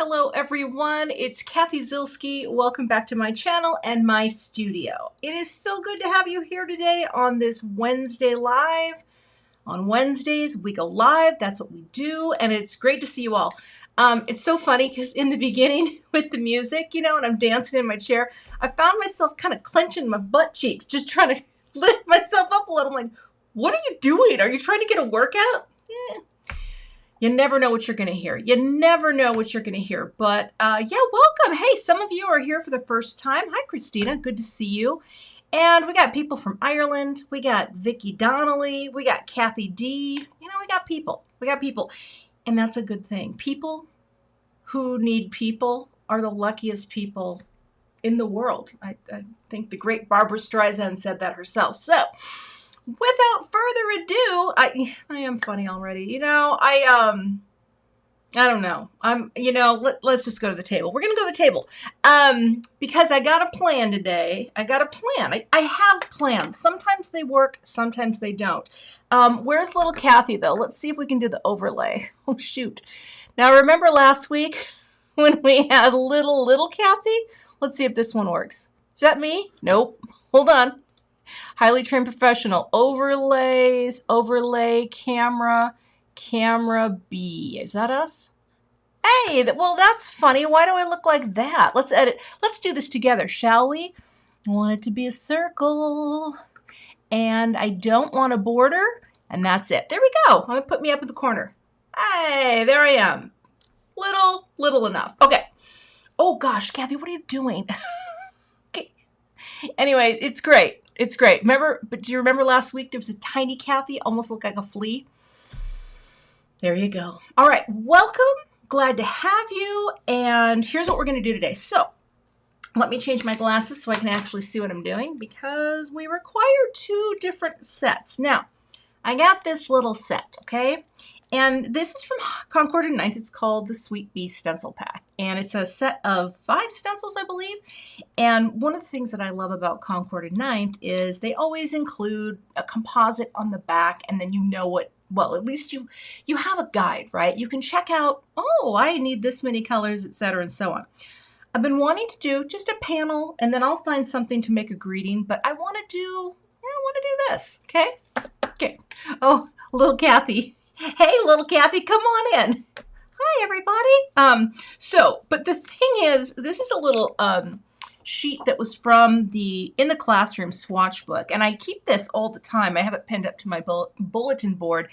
Hello everyone, it's Cathy Zilski. Welcome back to my channel and my studio. It is so good to have you here today on this Wednesday live. On Wednesdays we go live, that's what we do, and it's great to see you all. It's so funny because in the beginning with the music, you know, and I'm dancing in my chair, I found myself kind of clenching my butt cheeks, just trying to lift myself up a little. I'm like, what are you doing? Are you trying to get a workout? You never know what you're going to hear. You never know what you're going to hear. But yeah, welcome. Hey, some of you are here for the first time. Hi, Christina. Good to see you. And we got people from Ireland. We got Vicky Donnelly. We got Kathy D. You know, we got people. We got people. And that's a good thing. People who need people are the luckiest people in the world. I think the great Barbara Streisand said that herself. So, without further ado, I am funny already. You know, I don't know. Let's just go to the table. We're going to go to the table. Because I got a plan today. I got a plan. I have plans. Sometimes they work, sometimes they don't. Where's little Cathy though? Let's see if we can do the overlay. Oh shoot. Now remember last week when we had little Cathy? Let's see if this one works. Is that me? Nope. Hold on. Highly trained professional. Overlays, overlay, camera B. Is that us? Hey, well, that's funny. Why do I look like that? Let's edit. Let's do this together, shall we? I want it to be a circle. And I don't want a border. And that's it. There we go. I'm going to put me up in the corner. Hey, there I am. Little enough. Okay. Oh, gosh, Cathy, what are you doing? Okay. Anyway, it's great. It's great. Remember, but do you remember last week there was a tiny Cathy, almost looked like a flea? There you go. All right, welcome. Glad to have you. And here's what we're going to do today. So let me change my glasses so I can actually see what I'm doing because we require two different sets. Now, I got this little set, okay? And this is from Concord and Ninth. It's called the Sweet Bee Stencil Pack. And it's a set of 5 stencils, I believe. And one of the things that I love about Concord and Ninth is they always include a composite on the back, and then you know what, well, at least you have a guide, right? You can check out, oh, I need this many colors, etc., and so on. I've been wanting to do just a panel, and then I'll find something to make a greeting, but I want to do this, okay? Okay. Oh, little Cathy. Hey, little Cathy, come on in. Hi, everybody. But the thing is, this is a little sheet that was from the In the Classroom swatch book, and I keep this all the time. I have it pinned up to my bulletin board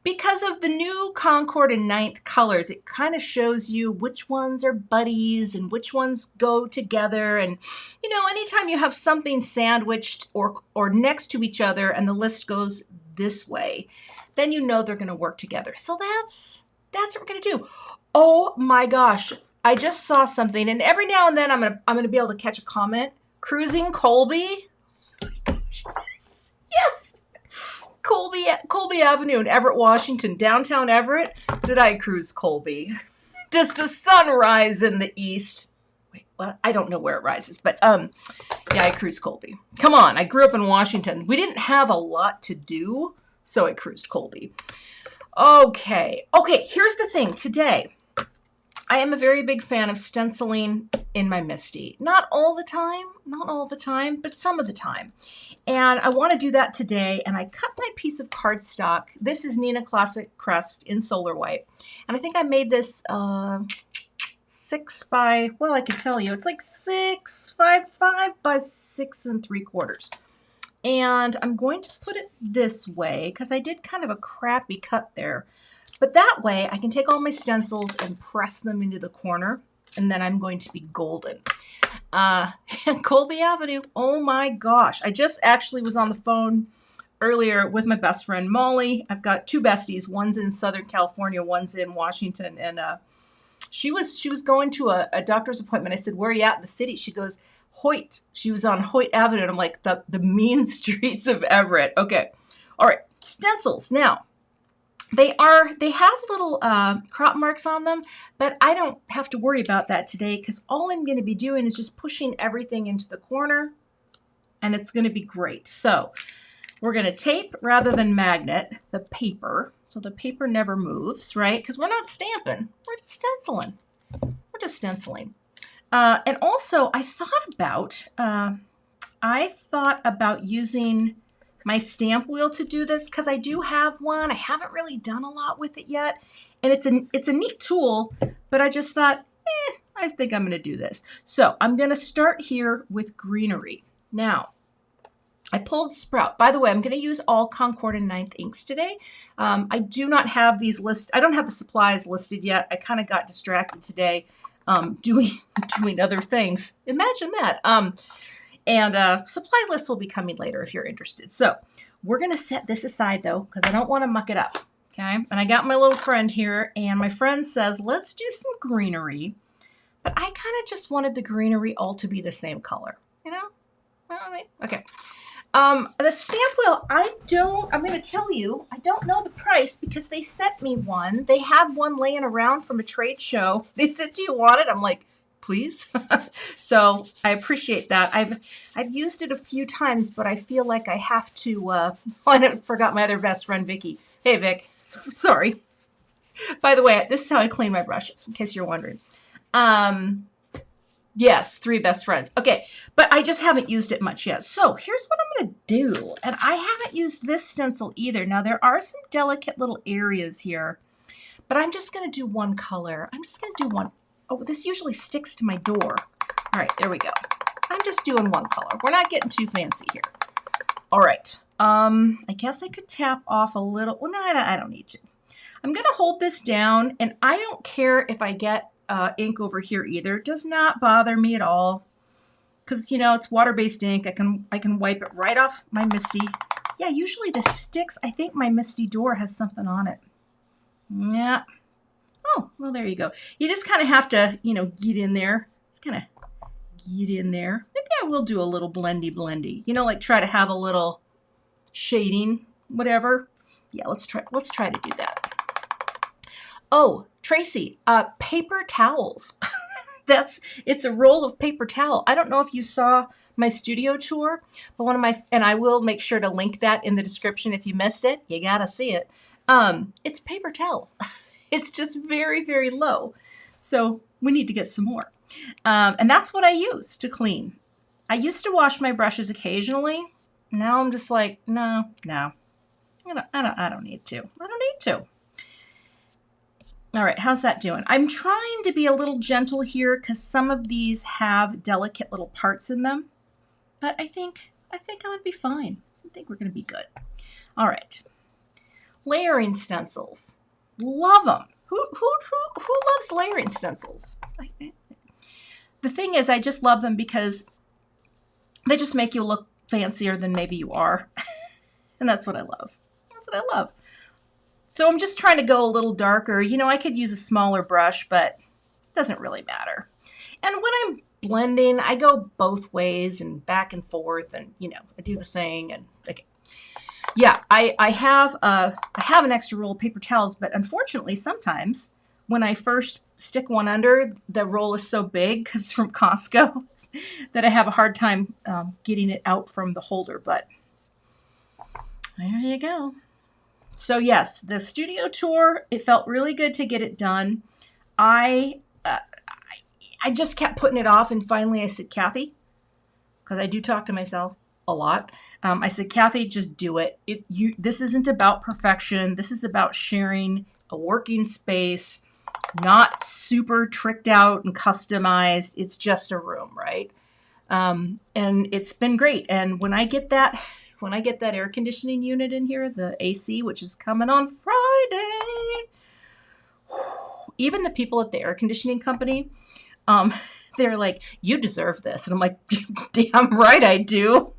because of the new Concord and Ninth colors. It kind of shows you which ones are buddies and which ones go together. And, you know, anytime you have something sandwiched or next to each other and the list goes this way, then you know they're going to work together. So that's what we're going to do. Oh my gosh. I just saw something, and every now and then I'm gonna be able to catch a comment. Cruising Colby. Oh my gosh, yes. Colby Avenue in Everett, Washington, downtown Everett. Did I cruise Colby? Does the sun rise in the east? Wait, well, I don't know where it rises, but yeah, I cruised Colby. Come on, I grew up in Washington. We didn't have a lot to do, so I cruised Colby. Okay, here's the thing today. I am a very big fan of stenciling in my MISTI. Not all the time, but some of the time. And I want to do that today, and I cut my piece of cardstock. This is Neenah Classic Crest in Solar White. And I think I made this 6 by, well, I could tell you, it's like 6.55 by 6 3/4. And I'm going to put it this way, because I did kind of a crappy cut there. But that way, I can take all my stencils and press them into the corner, and then I'm going to be golden. Colby Avenue, oh my gosh. I just actually was on the phone earlier with my best friend, Molly. I've got 2 besties. One's in Southern California, one's in Washington. And she was going to a doctor's appointment. I said, where are you at in the city? She goes, Hoyt. She was on Hoyt Avenue, and I'm like, the mean streets of Everett. Okay. All right. Stencils. Now, they have little crop marks on them, but I don't have to worry about that today because all I'm going to be doing is just pushing everything into the corner, and it's going to be great. So we're going to tape rather than magnet the paper so the paper never moves, right? Because we're not stamping, we're just stenciling. We're we're just stenciling. And also I thought about using my stamp wheel to do this because I do have one. I haven't really done a lot with it yet. And it's a neat tool, but I just thought, I think I'm going to do this. So I'm going to start here with greenery. Now, I pulled Sprout. By the way, I'm going to use all Concord and 9th inks today. I do not have these listed. I don't have the supplies listed yet. I kind of got distracted today doing other things. Imagine that. Supply lists will be coming later if you're interested. So we're going to set this aside though, because I don't want to muck it up. Okay. And I got my little friend here, and my friend says, let's do some greenery. But I kind of just wanted the greenery all to be the same color, you know? Okay. The stamp wheel, I'm going to tell you, I don't know the price because they sent me one. They had one laying around from a trade show. They said, do you want it? I'm like, please. So I appreciate that. I've used it a few times, but I feel like I have to, I forgot my other best friend, Vicky. Hey, Vic. Sorry. By the way, this is how I clean my brushes, in case you're wondering. Yes, 3 best friends. Okay, but I just haven't used it much yet. So here's what I'm going to do. And I haven't used this stencil either. Now, there are some delicate little areas here, but I'm just going to do one color. I'm just going to do one. Oh, this usually sticks to my door. All right, there we go. I'm just doing one color. We're not getting too fancy here. All right. I guess I could tap off a little. Well, no, I don't need to. I'm going to hold this down, and I don't care if I get ink over here either. It does not bother me at all because, you know, it's water-based ink. I can wipe it right off my MISTI. Yeah, usually this sticks. I think my MISTI door has something on it. Yeah. Oh, well, there you go. You just kind of have to, you know, get in there. Just kind of get in there. Maybe I will do a little blendy. You know, like try to have a little shading, whatever. Yeah, let's try to do that. Oh, Tracy, paper towels. It's a roll of paper towel. I don't know if you saw my studio tour, but and I will make sure to link that in the description if you missed it. You gotta see it. It's paper towel. It's just very, very low. So we need to get some more. And that's what I use to clean. I used to wash my brushes occasionally. Now I'm just like, no. I don't need to. I don't need to. All right, how's that doing? I'm trying to be a little gentle here because some of these have delicate little parts in them. But I think I'm gonna be fine. I think we're gonna be good. All right. Layering stencils. Love them. Who loves layering stencils? The thing is, I just love them because they just make you look fancier than maybe you are. And that's what I love. That's what I love. So I'm just trying to go a little darker. You know, I could use a smaller brush, but it doesn't really matter. And when I'm blending, I go both ways and back and forth, and, you know, I do the thing. And okay. Yeah, I have an extra roll of paper towels, but unfortunately, sometimes when I first stick one under, the roll is so big because it's from Costco that I have a hard time getting it out from the holder. But there you go. So yes, the studio tour, it felt really good to get it done. I just kept putting it off, and finally I said, Cathy, because I do talk to myself a lot. I said, Cathy, just do it. This isn't about perfection. This is about sharing a working space, not super tricked out and customized. It's just a room, right? And it's been great. And when I get that air conditioning unit in here, the AC, which is coming on Friday, even the people at the air conditioning company, they're like, you deserve this. And I'm like, damn right I do.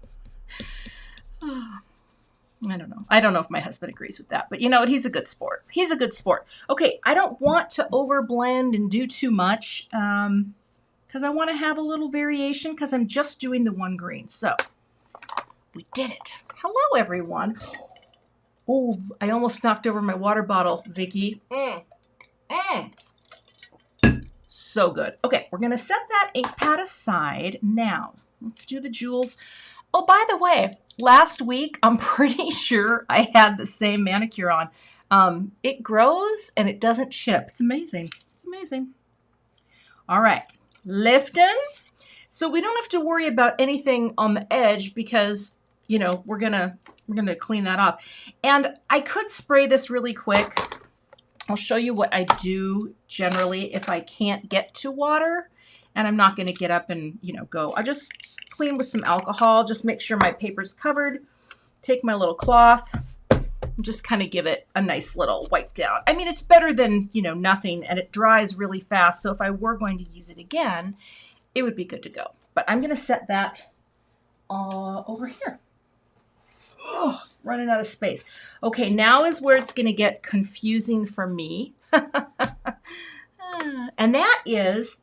I don't know. I don't know if my husband agrees with that, but you know what? He's a good sport. He's a good sport. Okay, I don't want to overblend and do too much because I want to have a little variation because I'm just doing the one green. So we did it. Hello, everyone. Oh, I almost knocked over my water bottle, Vicky. So good. Okay, we're going to set that ink pad aside. Now, let's do the jewels. Oh, by the way, last week, I'm pretty sure I had the same manicure on. It grows and it doesn't chip. It's amazing. It's amazing. All right, lifting. So we don't have to worry about anything on the edge because, you know, we're gonna clean that off. And I could spray this really quick. I'll show you what I do generally if I can't get to water and I'm not gonna get up and, you know, go. I just clean with some alcohol, just make sure my paper's covered. Take my little cloth and just kind of give it a nice little wipe down. I mean, it's better than, you know, nothing, and it dries really fast. So if I were going to use it again, it would be good to go. But I'm going to set that over here. Oh, running out of space. Okay, now is where it's going to get confusing for me. And that is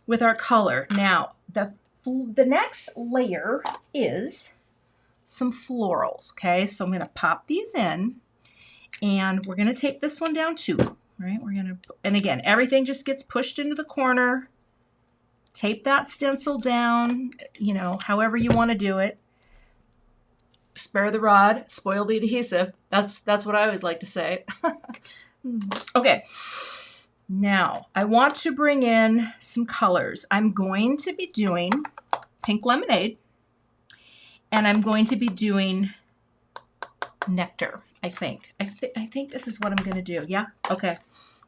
with our color. Now, the next layer is some florals, okay? So I'm going to pop these in, and we're going to tape this one down too, right? We're going to, and again, everything just gets pushed into the corner. Tape that stencil down, you know, however you want to do it. Spare the rod, spoil the adhesive. That's what I always like to say. Okay, now I want to bring in some colors. I'm going to be doing Pink Lemonade, and I'm going to be doing Nectar, I think. I think this is what I'm going to do. Yeah? Okay.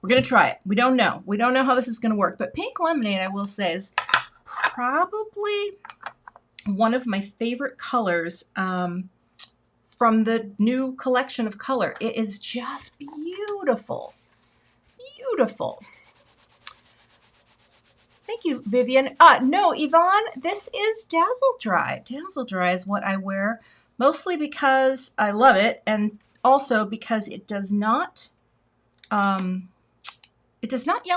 We're going to try it. We don't know. We don't know how this is going to work. But Pink Lemonade, I will say, is probably one of my favorite colors from the new collection of color. It is just beautiful. Beautiful. Thank you, Vivian. No, Yvonne, this is Dazzle Dry. Dazzle Dry is what I wear, mostly because I love it, and also because it does not yellow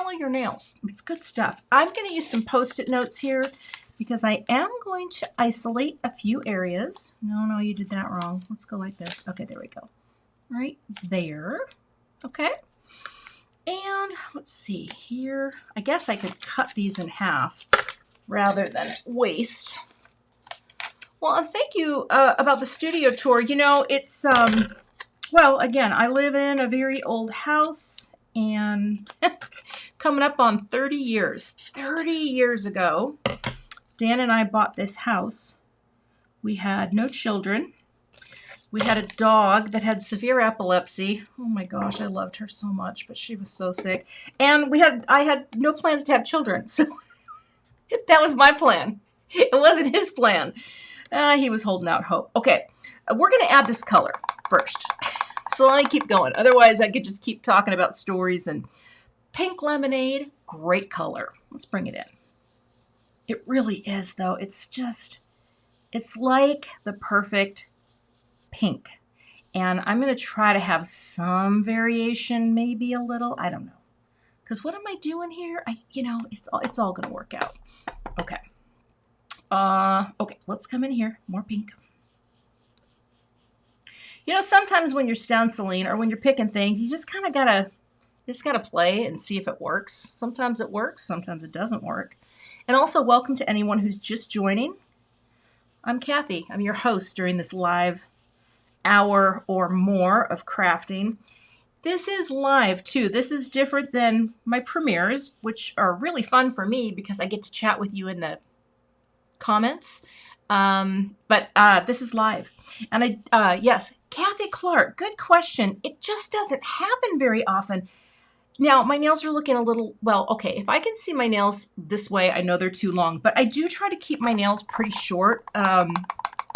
your nails. It's good stuff. I'm going to use some Post-it notes here because I am going to isolate a few areas. No, you did that wrong. Let's go like this. Okay, there we go. Right there. Okay. And let's see here. I guess I could cut these in half rather than waste. Well, and thank you about the studio tour. You know, it's, well, again, I live in a very old house, and coming up on 30 years. 30 years ago, Dan and I bought this house. We had no children. We had a dog that had severe epilepsy. Oh my gosh, I loved her so much, but she was so sick. And I had no plans to have children, so that was my plan. It wasn't his plan. He was holding out hope. Okay, we're going to add this color first. So let me keep going. Otherwise, I could just keep talking about stories. And Pink Lemonade, great color. Let's bring it in. It really is, though. It's like the perfect pink. And I'm going to try to have some variation, maybe a little. I don't know. Because what am I doing here? It's all going to work out. Okay. Okay, let's come in here. More pink. You know, sometimes when you're stenciling or when you're picking things, you just kind of gotta play and see if it works. Sometimes it works, sometimes it doesn't work. And also, welcome to anyone who's just joining. I'm Cathy. I'm your host during this live hour or more of crafting. This is live too. This is different than my premieres, which are really fun for me because I get to chat with you in the comments. But this is live. And yes, Kathy Clark, good question. It just doesn't happen very often. Now, my nails are looking a little, well, okay, if I can see my nails this way, I know they're too long, but I do try to keep my nails pretty short,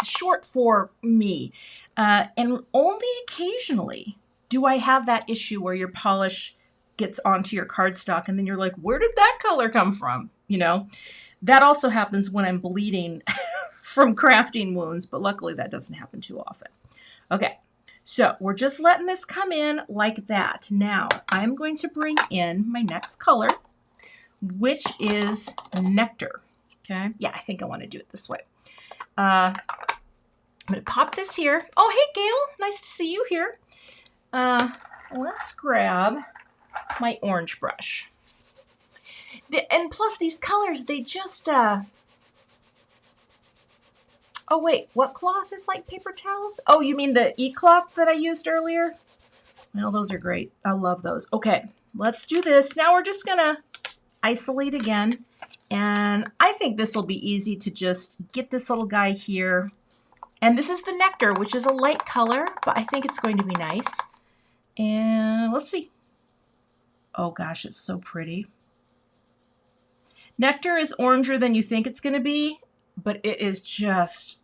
short for me. And only occasionally do I have that issue where your polish gets onto your cardstock and then you're like, where did that color come from? You know, that also happens when I'm bleeding from crafting wounds, but luckily that doesn't happen too often. Okay, so we're just letting this come in like that. Now I'm going to bring in my next color, which is Nectar. Okay, yeah, I think I want to do it this way. I'm going to pop this here. Oh, hey, Gail, nice to see you here. Let's grab my orange brush. And plus these colors, they just, oh wait, what cloth is like paper towels? Oh, you mean the e-cloth that I used earlier? Well, those are great. I love those. Okay, let's do this. Now we're just gonna isolate again. And I think this will be easy to just get this little guy here. And this is the Nectar, which is a light color, but I think it's going to be nice. And let's see. Oh gosh, it's so pretty. Nectar is oranger than you think it's going to be, but it is just,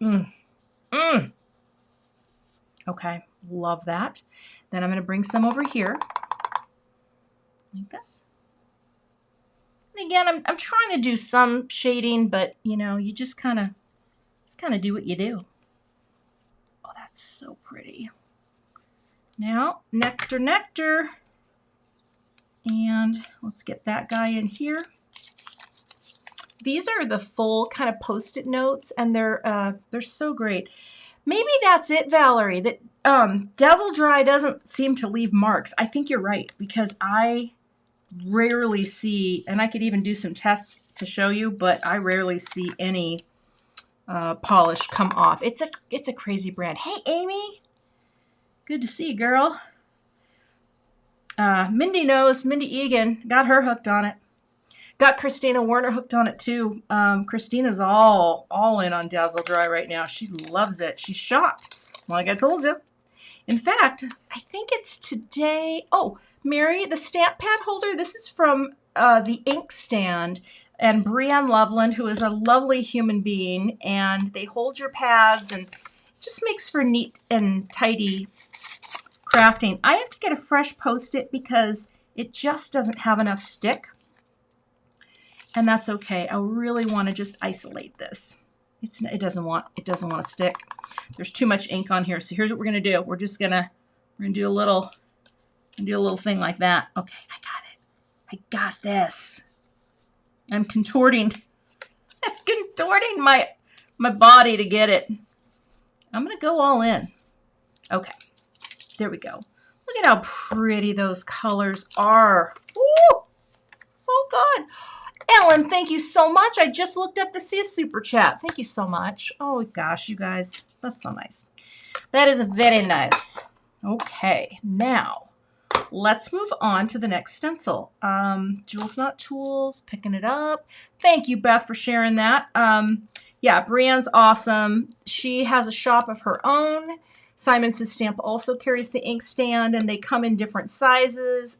Okay, love that. Then I'm going to bring some over here, like this. And again, I'm trying to do some shading, but you know, you just kind of do what you do. Oh, that's so pretty. Now, Nectar, Nectar. And let's get that guy in here. These are the full kind of Post-it notes, and they're so great. Maybe that's it, Valerie, that Dazzle Dry doesn't seem to leave marks. I think you're right, because I rarely see, and I could even do some tests to show you, but I rarely see any polish come off. It's a crazy brand. Hey, Amy. Good to see you, girl. Mindy knows. Mindy Egan. Got her hooked on it. Got Christina Warner hooked on it too. Christina's all in on Dazzle Dry right now. She loves it. She's shocked, like I told you. In fact, I think it's today. Oh, Mary, the stamp pad holder. This is from the ink stand. And Brianne Loveland, who is a lovely human being. And they hold your pads and it just makes for neat and tidy crafting. I have to get a fresh Post-it because it just doesn't have enough stick. And that's okay. I really want to just isolate this. It doesn't want to stick. There's too much ink on here. So here's what we're going to do. We're gonna do a little thing like that. Okay, I got it. I got this. I'm contorting my body to get it. I'm going to go all in. Okay. There we go. Look at how pretty those colors are. Ooh, so good. Ellen, thank you so much. I just looked up to see a super chat. Thank you so much. Oh gosh, you guys, that's so nice. That is very nice. Okay, now let's move on to the next stencil. Jules Not Tools, picking it up. Thank you, Beth, for sharing that. Yeah, Brianne's awesome. She has a shop of her own. Simon Says Stamp also carries the ink stand, and they come in different sizes.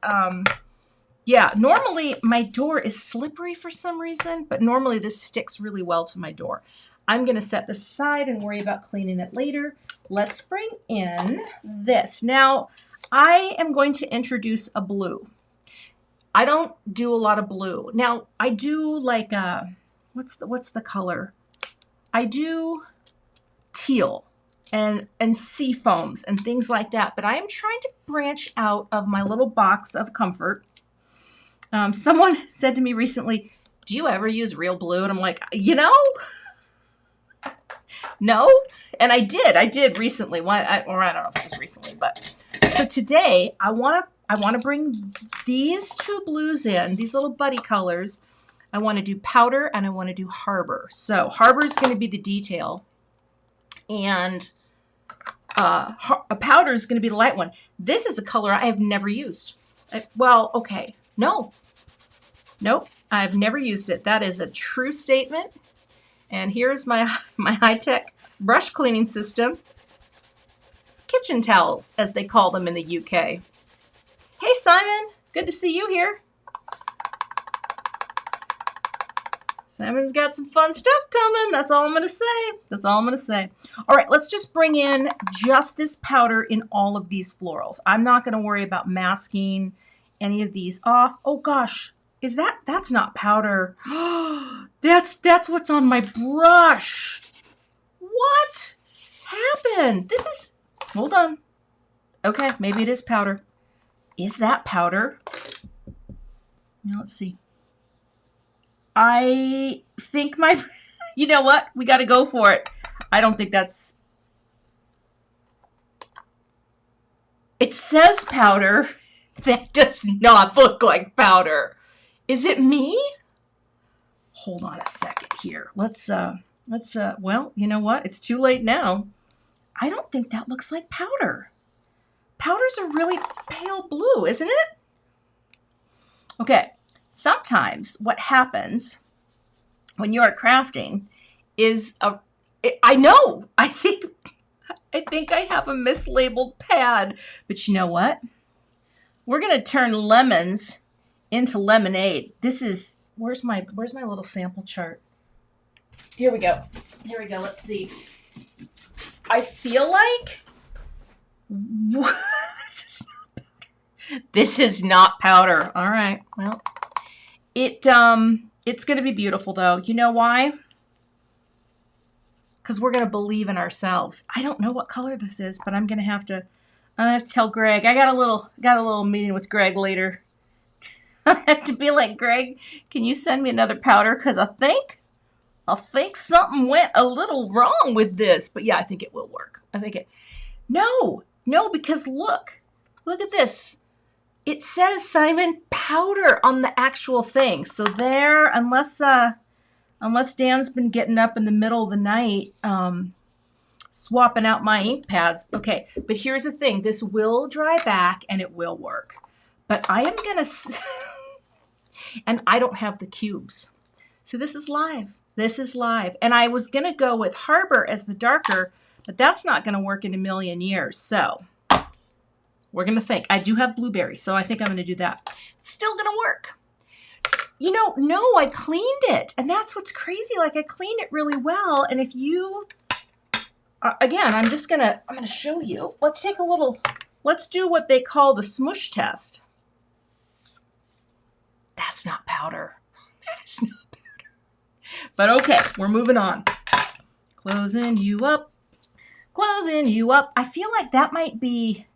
Yeah, normally my door is slippery for some reason, but normally this sticks really well to my door. I'm going to set this aside and worry about cleaning it later. Let's bring in this. Now, I am going to introduce a blue. I don't do a lot of blue. Now, I do like, what's the color? I do teal and sea foams and things like that, but I am trying to branch out of my little box of comfort. Someone said to me recently, do you ever use real blue? And I'm like, you know, no. And I did recently. Or I don't know if it was recently, but so today I want to bring these two blues in, these little buddy colors. I want to do powder and I want to do harbor. So harbor is going to be the detail, and a powder is going to be the light one. This is a color I have never used. Well, okay. Nope, I've never used it. That is a true statement. And here's my high-tech brush cleaning system. Kitchen towels, as they call them in the UK. Hey, Simon, good to see you here. Simon's got some fun stuff coming. That's all I'm going to say. That's all I'm going to say. All right, let's just bring in just this powder in all of these florals. I'm not going to worry about masking any of these off. Oh gosh, that's not powder. That's what's on my brush. What happened? Hold on. Okay, maybe it is powder. Is that powder? Now let's see. I think you know what? We got to go for it. I don't think that's, it says powder. That does not look like powder. Is it me? Hold on a second here. Let's, well, you know what? It's too late now. I don't think that looks like powder. Powder's a really pale blue, isn't it? Okay, sometimes what happens when you're crafting is I know, I think I have a mislabeled pad, but you know what? We're going to turn lemons into lemonade. This is, where's my little sample chart? Here we go. Here we go. Let's see. I feel like this is not powder. All right. Well, it's going to be beautiful though. You know why? Because we're going to believe in ourselves. I don't know what color this is, but I'm going to have to tell Greg. I got a little meeting with Greg later. I have to be like, Greg, can you send me another powder? Because I think something went a little wrong with this. But yeah, I think it will work. No, because look at this. It says Simon powder on the actual thing. So there, unless Dan's been getting up in the middle of the night, swapping out my ink pads. Okay, but here's the thing. This will dry back and it will work. But I am going to, and I don't have the cubes. So this is live. This is live. And I was going to go with Harbor as the darker, but that's not going to work in a million years. So we're going to think. I do have blueberry, so I think I'm going to do that. It's still going to work. You know, no, I cleaned it. And that's what's crazy. Like I cleaned it really well. And if you, again, I'm going to show you. Let's do what they call the smoosh test. That's not powder. That is not powder. But okay, we're moving on. Closing you up. Closing you up. I feel like that might be,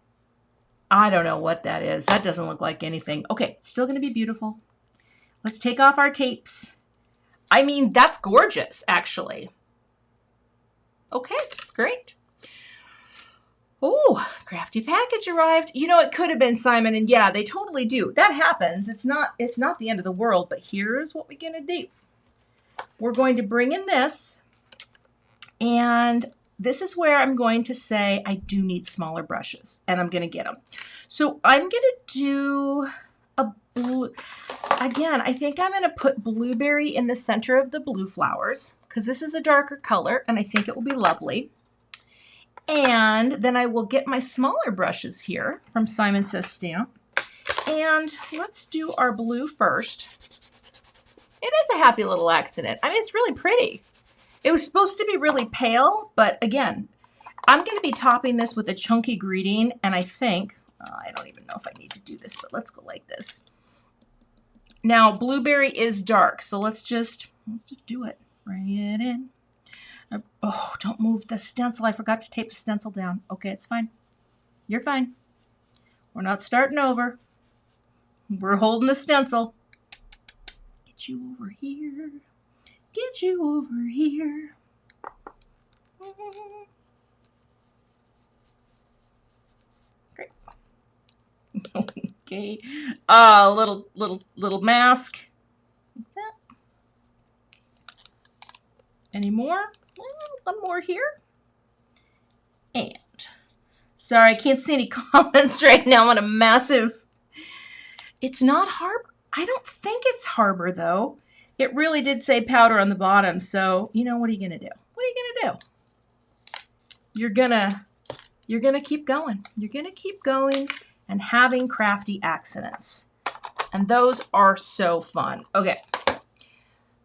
I don't know what that is. That doesn't look like anything. Okay, it's still going to be beautiful. Let's take off our tapes. I mean, that's gorgeous, actually. Okay, great. Oh, crafty package arrived. You know, it could have been Simon, and yeah, they totally do. That happens. It's not the end of the world, but here's what we're going to do. We're going to bring in this, and this is where I'm going to say I do need smaller brushes, and I'm going to get them. So I'm going to do a blue. Again, I think I'm going to put blueberry in the center of the blue flowers because this is a darker color, and I think it will be lovely. And then I will get my smaller brushes here from Simon Says Stamp. And let's do our blue first. It is a happy little accident. I mean, it's really pretty. It was supposed to be really pale, but again, I'm going to be topping this with a chunky greeting. And I think, I don't even know if I need to do this, but let's go like this. Now, blueberry is dark, so let's just do it. Bring it in. Oh, don't move the stencil. I forgot to tape the stencil down. Okay, it's fine. You're fine. We're not starting over. We're holding the stencil. Get you over here. Get you over here. Great. Okay. Little mask. Any more? One more here. And sorry, I can't see any comments right now on a massive. It's not Harbor. I don't think it's Harbor though. It really did say powder on the bottom. So, you know, what are you going to do? What are you going to do? You're going to keep going. You're going to keep going and having crafty accidents. And those are so fun. Okay.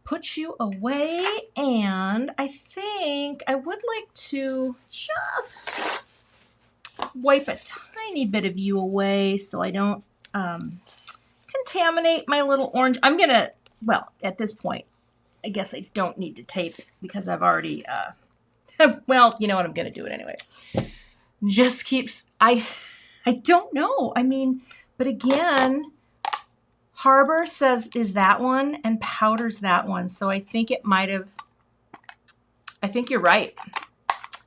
Put you away, and I think I would like to just wipe a tiny bit of you away so I don't contaminate my little orange. I'm gonna, well, at this point, I guess I don't need to tape it because I've already, well, you know what, I'm gonna do it anyway. Just keeps, I don't know. I mean, but again, Harbor says is that one and powder's that one. So I think it might have, I think you're right.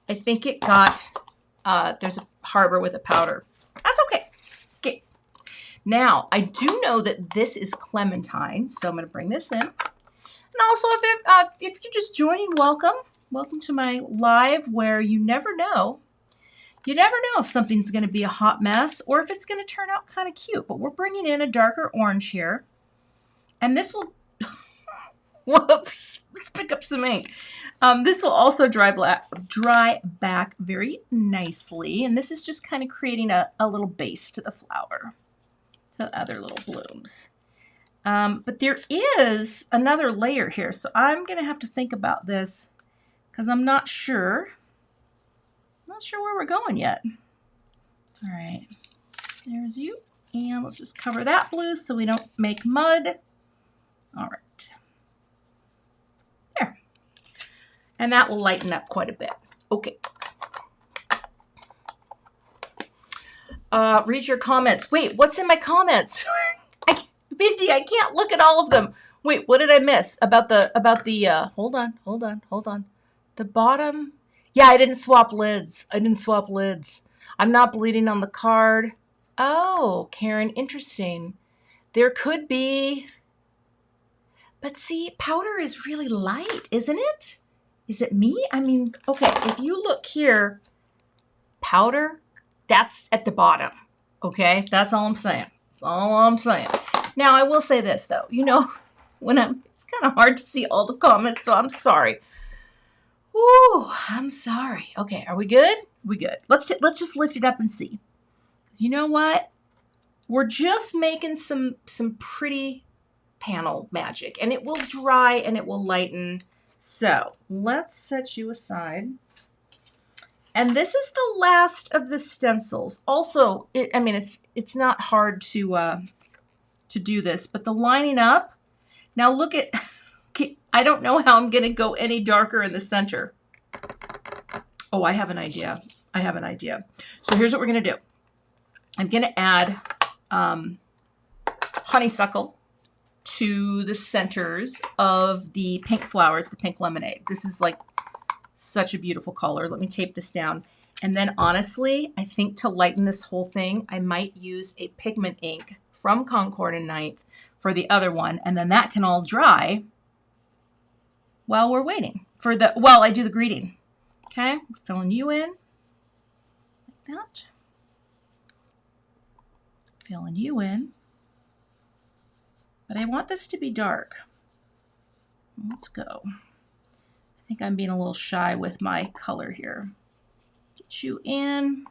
I think it got, there's a Harbor with a powder. That's okay. Okay. Now, I do know that this is Clementine. So I'm going to bring this in. And also, if you're just joining, welcome. Welcome to my live where you never know. You never know if something's going to be a hot mess or if it's going to turn out kind of cute. But we're bringing in a darker orange here. And this will, whoops, let's pick up some ink. This will also dry back very nicely. And this is just kind of creating a little base to the flower, to other little blooms. But there is another layer here. So I'm going to have to think about this because I'm not sure. Not sure where we're going yet. All right, there's you. And let's just cover that blue so we don't make mud. All right. There. And that will lighten up quite a bit. Okay. Read your comments. Wait, what's in my comments? Mindy, I can't look at all of them. Wait, what did I miss about the hold on. The bottom. Yeah, I didn't swap lids. I'm not bleeding on the card. Oh, Karen, interesting. There could be, but see, powder is really light, isn't it? Is it me? I mean, okay, if you look here, powder, that's at the bottom, okay? That's all I'm saying. That's all I'm saying. Now, I will say this, though. You know, it's kind of hard to see all the comments, so I'm sorry. Ooh, I'm sorry. Okay, are we good? We good. Let's just lift it up and see. Because you know what? We're just making some pretty panel magic. And it will dry and it will lighten. So let's set you aside. And this is the last of the stencils. Also, I mean, it's not hard to do this, but the lining up. Now look at, I don't know how I'm going to go any darker in the center. Oh, I have an idea. So here's what we're going to do. I'm going to add honeysuckle to the centers of the pink flowers, the pink lemonade. This is like such a beautiful color. Let me tape this down. And then honestly, I think to lighten this whole thing, I might use a pigment ink from Concord and Ninth for the other one. And then that can all dry while we're waiting for while I do the greeting. Okay, filling you in like that. Filling you in. But I want this to be dark. Let's go. I think I'm being a little shy with my color here. Get you in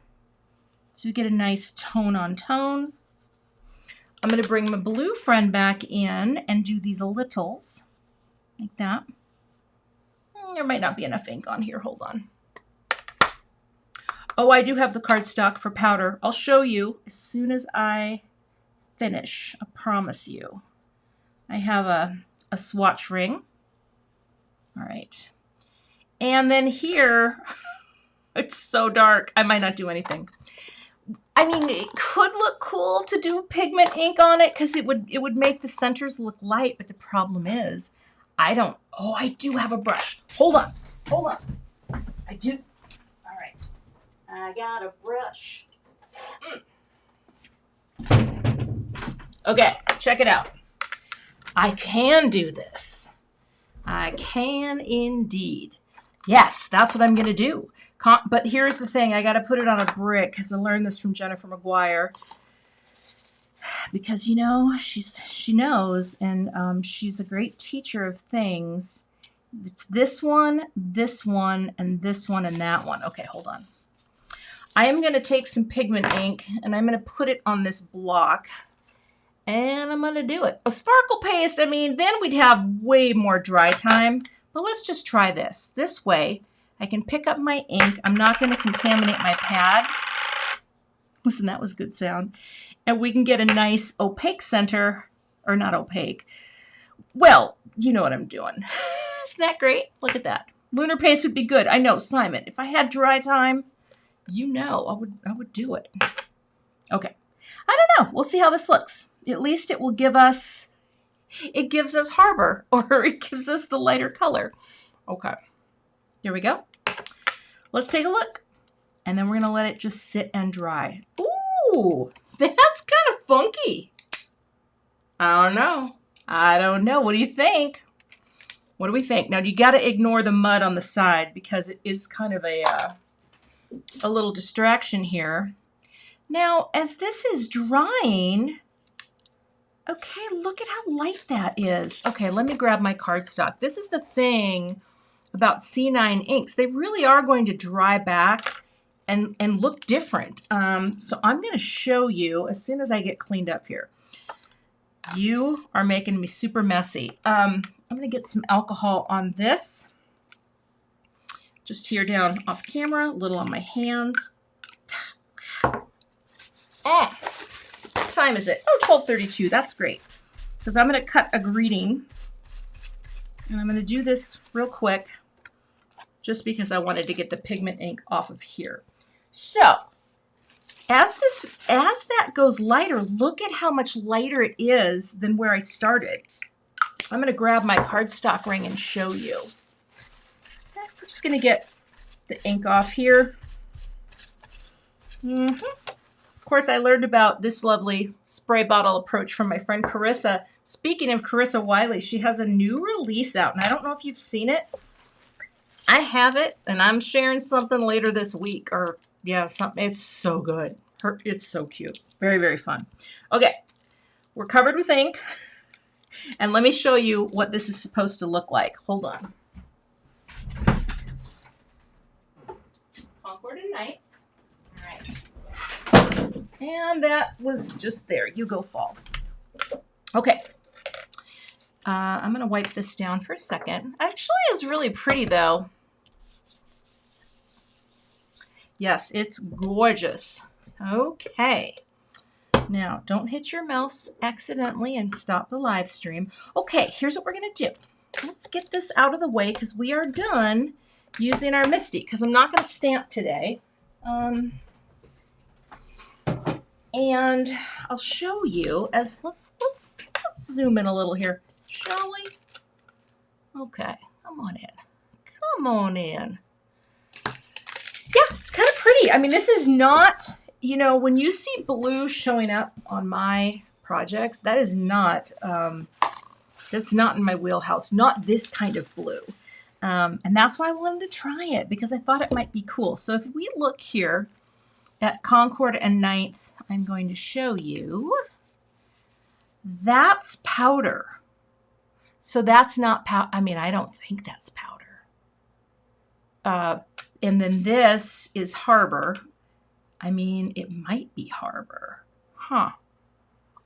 so you get a nice tone on tone. I'm going to bring my blue friend back in and do these littles like that. There might not be enough ink on here. Hold on. Oh, I do have the cardstock for powder. I'll show you as soon as I finish. I promise you. I have a swatch ring. All right. And then here, it's so dark. I might not do anything. I mean, it could look cool to do pigment ink on it because it would make the centers look light. But the problem is, I don't. Oh, I do have a brush. Hold on. I do. All right. I got a brush. Okay, check it out. I can do this. I can indeed. Yes, that's what I'm going to do. But here's the thing. I got to put it on a brick because I learned this from Jennifer McGuire. Because, you know, she knows, and she's a great teacher of things. It's this one, and this one, and that one. Okay, hold on. I am going to take some pigment ink, and I'm going to put it on this block. And I'm going to do it. A sparkle paste, I mean, then we'd have way more dry time. But let's just try this. This way, I can pick up my ink. I'm not going to contaminate my pad. Listen, that was good sound. And we can get a nice opaque center. Or not opaque. Well, you know what I'm doing. Isn't that great? Look at that. Lunar paste would be good. I know, Simon. If I had dry time, you know, I would do it. Okay. I don't know. We'll see how this looks. At least it will give us, it gives us harbor, or it gives us the lighter color. Okay, here we go. Let's take a look. And then we're gonna let it just sit and dry. Ooh, that's kind of funky. I don't know. What do you think? What do we think? Now you gotta ignore the mud on the side because it is kind of a little distraction here. Now, as this is drying, Okay, look at how light that is. Okay, let me grab my cardstock. This is the thing about C9 inks. They really are going to dry back and look different. So I'm going to show you as soon as I get cleaned up here. You are making me super messy. I'm going to get some alcohol on this. Just here down off camera, a little on my hands. What time is it? Oh, 12:32. That's great. Because I'm going to cut a greeting. And I'm going to do this real quick just because I wanted to get the pigment ink off of here. So, as that goes lighter, look at how much lighter it is than where I started. I'm going to grab my cardstock ring and show you. We're just going to get the ink off here. Of course, I learned about this lovely spray bottle approach from my friend Carissa. Speaking of Carissa Wiley, she has a new release out, and I don't know if you've seen it. I have it, and I'm sharing something later this week, or yeah, something. It's so good. It's so cute. Very, very fun. Okay, we're covered with ink, and let me show you what this is supposed to look like. Hold on. Concord and Night. All right. And that was just there. You go, fall. Okay. I'm going to wipe this down for a second. Actually, it's really pretty, though. Yes, it's gorgeous. Okay. Now, don't hit your mouse accidentally and stop the live stream. Okay, here's what we're going to do. Let's get this out of the way because we are done using our MISTI because I'm not going to stamp today. And I'll show you as let's zoom in a little here, shall we? Okay, come on in. Come on in. Yeah, it's kind of pretty. I mean, this is not, you know, when you see blue showing up on my projects, that is not, that's not in my wheelhouse, not this kind of blue. And that's why I wanted to try it because I thought it might be cool. So if we look here at Concord and Ninth, I'm going to show you, that's powder. So that's not powder. I mean, I don't think that's powder. And then this is Harbor. I mean, it might be Harbor. Huh.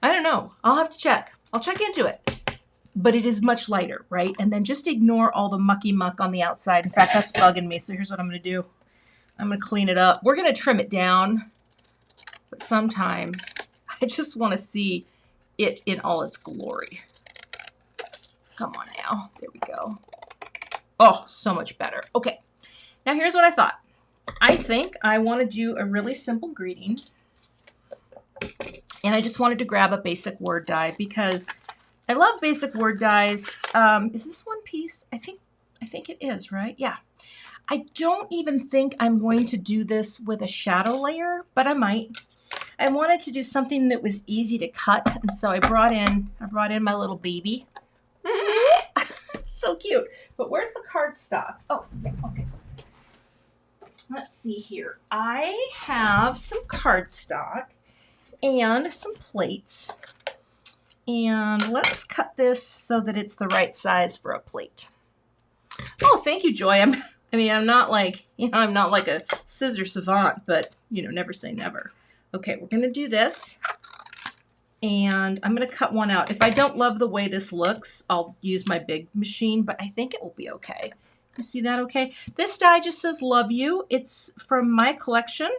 I don't know. I'll have to check. I'll check into it. But it is much lighter, right? And then just ignore all the mucky muck on the outside. In fact, that's bugging me. So here's what I'm going to do. I'm going to clean it up. We're going to trim it down. But sometimes I just want to see it in all its glory. Come on now. There we go. Oh, so much better. Okay. Now here's what I thought. I think I want to do a really simple greeting. And I just wanted to grab a basic word die because I love basic word dies. Is this one piece? I think it is, right? Yeah. I don't even think I'm going to do this with a shadow layer, but I might. I wanted to do something that was easy to cut, and so I brought in my little baby. So cute. But where's the cardstock? Oh, okay. Let's see here. I have some cardstock and some plates. And let's cut this so that it's the right size for a plate. Oh, thank you, Joy. I'm not like, I'm not like a scissor savant, but, never say never. Okay, we're going to do this. And I'm going to cut one out. If I don't love the way this looks, I'll use my big machine, but I think it will be okay. You see that okay? This die just says love you. It's from my collection.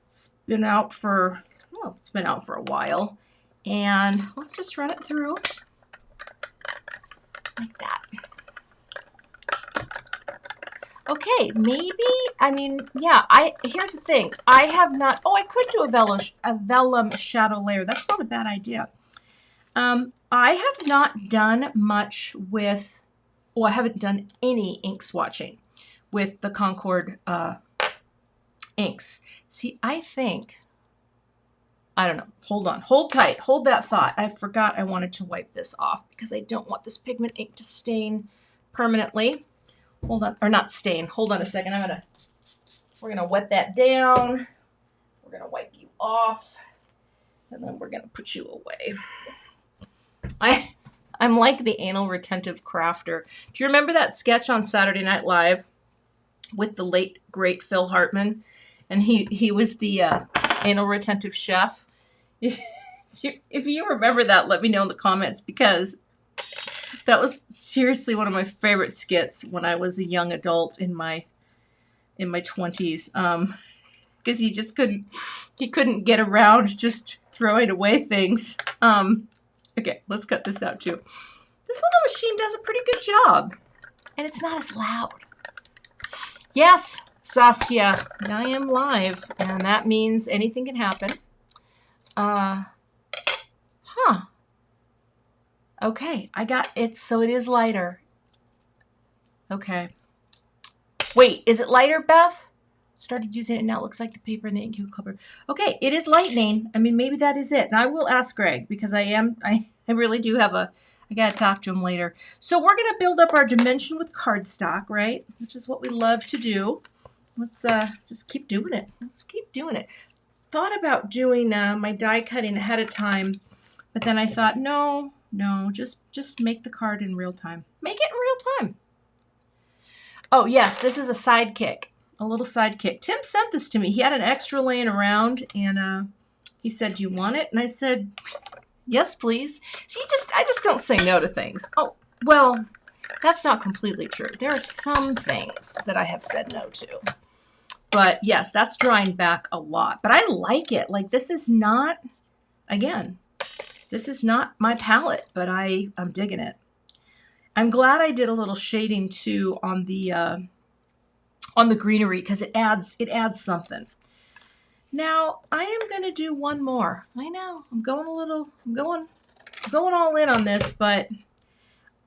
It's been out for, well, it's been out for a while. And let's just run it through like that. Okay, maybe, here's the thing. I have not, I could do a vellum shadow layer. That's not a bad idea. I have not done much with, I haven't done any ink swatching with the Concord inks. See, I don't know. Hold on. Hold tight. Hold that thought. I forgot I wanted to wipe this off because I don't want this pigment ink to stain permanently. Hold on. Or not stain. Hold on a second. We're going to wet that down. We're going to wipe you off. And then we're going to put you away. I'm like the anal retentive crafter. Do you remember that sketch on Saturday Night Live with the late great Phil Hartman? And he was the anal retentive chef. If you remember that, let me know in the comments, because that was seriously one of my favorite skits when I was a young adult in my 20s. Because he just couldn't get around just throwing away things. Okay, let's cut this out too. This little machine does a pretty good job, and it's not as loud. Yes, Saskia, I am live, and that means anything can happen. Okay, I got it, so it is lighter. Okay. Wait, is it lighter, Beth? Started using it, and now it looks like the paper in the ink cover. Okay, it is lightning. I mean, maybe that is it. And I will ask Greg, because I really do have I gotta talk to him later. So we're gonna build up our dimension with cardstock, right? Which is what we love to do. Let's just keep doing it. Let's keep doing it. Thought about doing my die cutting ahead of time, but then I thought, no, just make the card in real time. Make it in real time. Oh yes, this is a SideKick. A little SideKick. Tim sent this to me. He had an extra laying around, and he said, "Do you want it?" And I said, "Yes, please." See, I just don't say no to things. Oh, well, that's not completely true. There are some things that I have said no to. But yes, that's drawing back a lot. But I like it. Like, this is not, again, this is not my palette, but I'm digging it. I'm glad I did a little shading too on the greenery, because it adds something. Now I am going to do one more. I know I'm going all in on this, but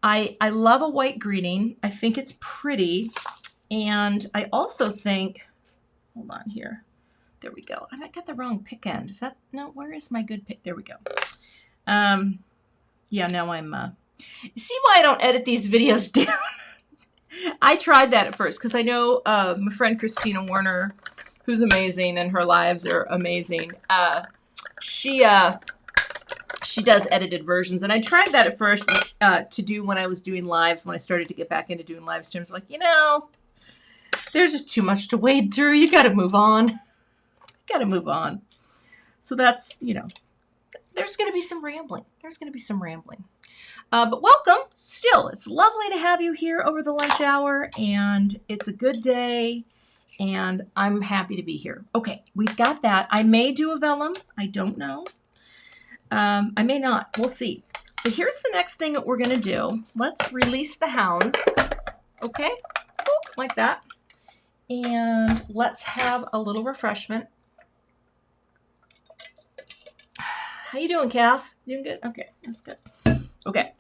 I love a white greening. I think it's pretty, and I also think, hold on here. There we go. I got the wrong pick end. Is that, no, where is my good pick? There we go. Yeah, now I'm see why I don't edit these videos down? I tried that at first, because I know my friend Christina Warner, who's amazing, and her lives are amazing. She does edited versions, and I tried that at first to do when I was doing lives, when I started to get back into doing live streams. Like, you know, there's just too much to wade through. You got to move on. You got to move on. So that's, you know, there's going to be some rambling. There's going to be some rambling. But welcome. Still, it's lovely to have you here over the lunch hour, and it's a good day, and I'm happy to be here. Okay, we've got that. I may do a vellum. I don't know. I may not. We'll see. But here's the next thing that we're going to do. Let's release the hounds. Okay, Boop, like that. And let's have a little refreshment. How you doing, Kath? Doing good? Okay, that's good. Okay.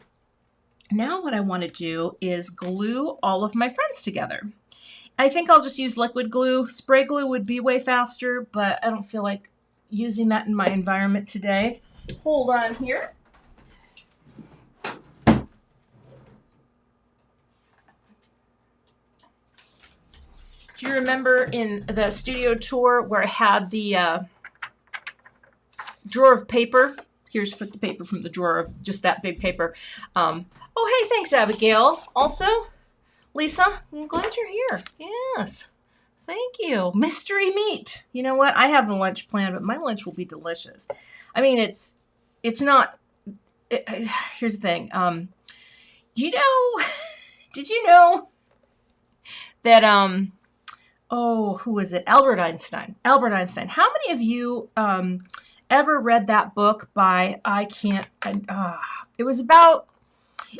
Now what I want to do is glue all of my friends together. I think I'll just use liquid glue. Spray glue would be way faster, but I don't feel like using that in my environment today. Hold on here. Do you remember in the studio tour where I had the drawer of paper? Here's the paper from the drawer of just that big paper. Oh, hey, thanks, Abigail. Also, Lisa, I'm glad you're here. Yes, thank you. Mystery meat. You know what? I have a lunch planned, but my lunch will be delicious. I mean, it's not. Here's the thing. You know, did you know that oh, who was it? Albert Einstein. Albert Einstein. How many of you ever read that book by, it was about,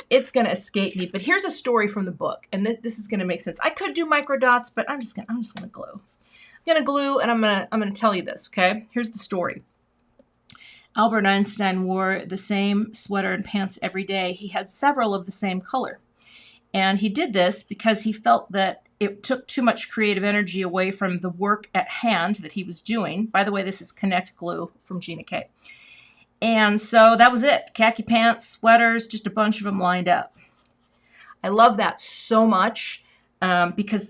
it's going to escape me, but here's a story from the book, and this is going to make sense. I could do micro dots, but I'm just going to glue. I'm going to glue, and I'm going to tell you this, okay? Here's the story. Albert Einstein wore the same sweater and pants every day. He had several of the same color. And he did this because he felt that it took too much creative energy away from the work at hand that he was doing. By the way, this is Connect Glue from Gina K. And so that was it. Khaki pants, sweaters, just a bunch of them lined up. I love that so much because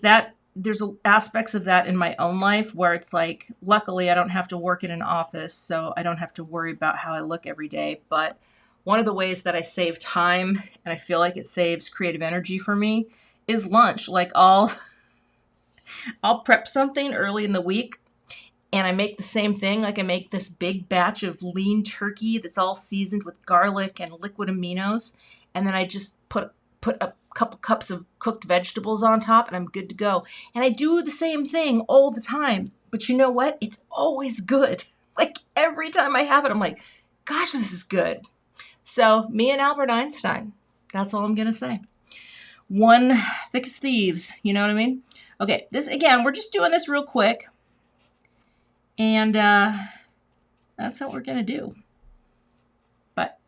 there's aspects of that in my own life where it's like, luckily I don't have to work in an office, so I don't have to worry about how I look every day. But one of the ways that I save time, and I feel like it saves creative energy for me, is lunch. Like I'll prep something early in the week, and I make the same thing. Like I make this big batch of lean turkey that's all seasoned with garlic and liquid aminos, and then I just put a couple cups of cooked vegetables on top, and I'm good to go. And I do the same thing all the time. But you know what? It's always good. Like every time I have it, I'm like, gosh, this is good. So me and Albert Einstein, that's all I'm going to say. One thick as thieves, you know what I mean? Okay, this again, we're just doing this real quick. And that's what we're going to do. But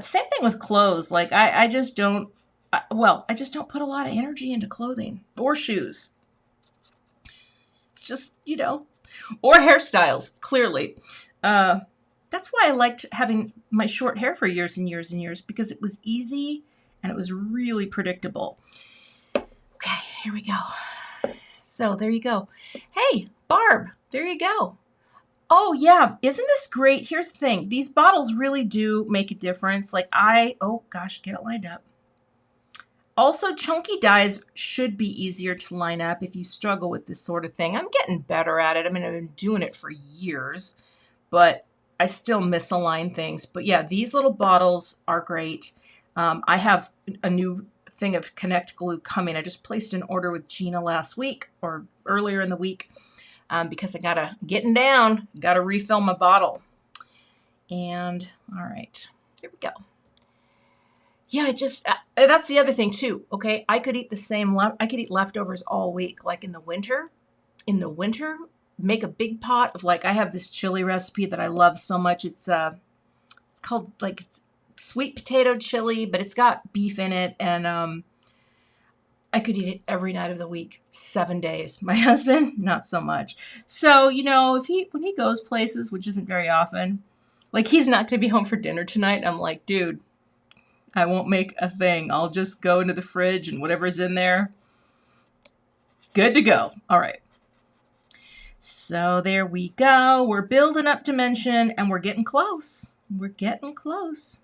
same thing with clothes. Like I just don't, I just don't put a lot of energy into clothing or shoes. It's just, you know, or hairstyles, clearly. That's why I liked having my short hair for years and years and years, because it was easy and it was really predictable. Okay, here we go. So there you go. Hey, Barb, there you go. Oh yeah, isn't this great? Here's the thing. These bottles really do make a difference. Like oh gosh, get it lined up. Also, chunky dies should be easier to line up if you struggle with this sort of thing. I'm getting better at it. I mean, I've been doing it for years, but I still misalign things. But yeah, these little bottles are great. I have a new thing of Connect glue coming. I just placed an order with Gina last week or earlier in the week because I getting down, gotta refill my bottle. And all right, here we go. Yeah, that's the other thing too. Okay, I could eat I could eat leftovers all week. Like in the winter, make a big pot of, like, I have this chili recipe that I love so much. It's called, like, it's sweet potato chili, but it's got beef in it, and I could eat it every night of the week, 7 days. My husband, not so much. So, you know, when he goes places, which isn't very often, like, he's not going to be home for dinner tonight. I'm like, dude, I won't make a thing. I'll just go into the fridge and whatever's in there, good to go. All right. So there we go. We're building up dimension and we're getting close. We're getting close.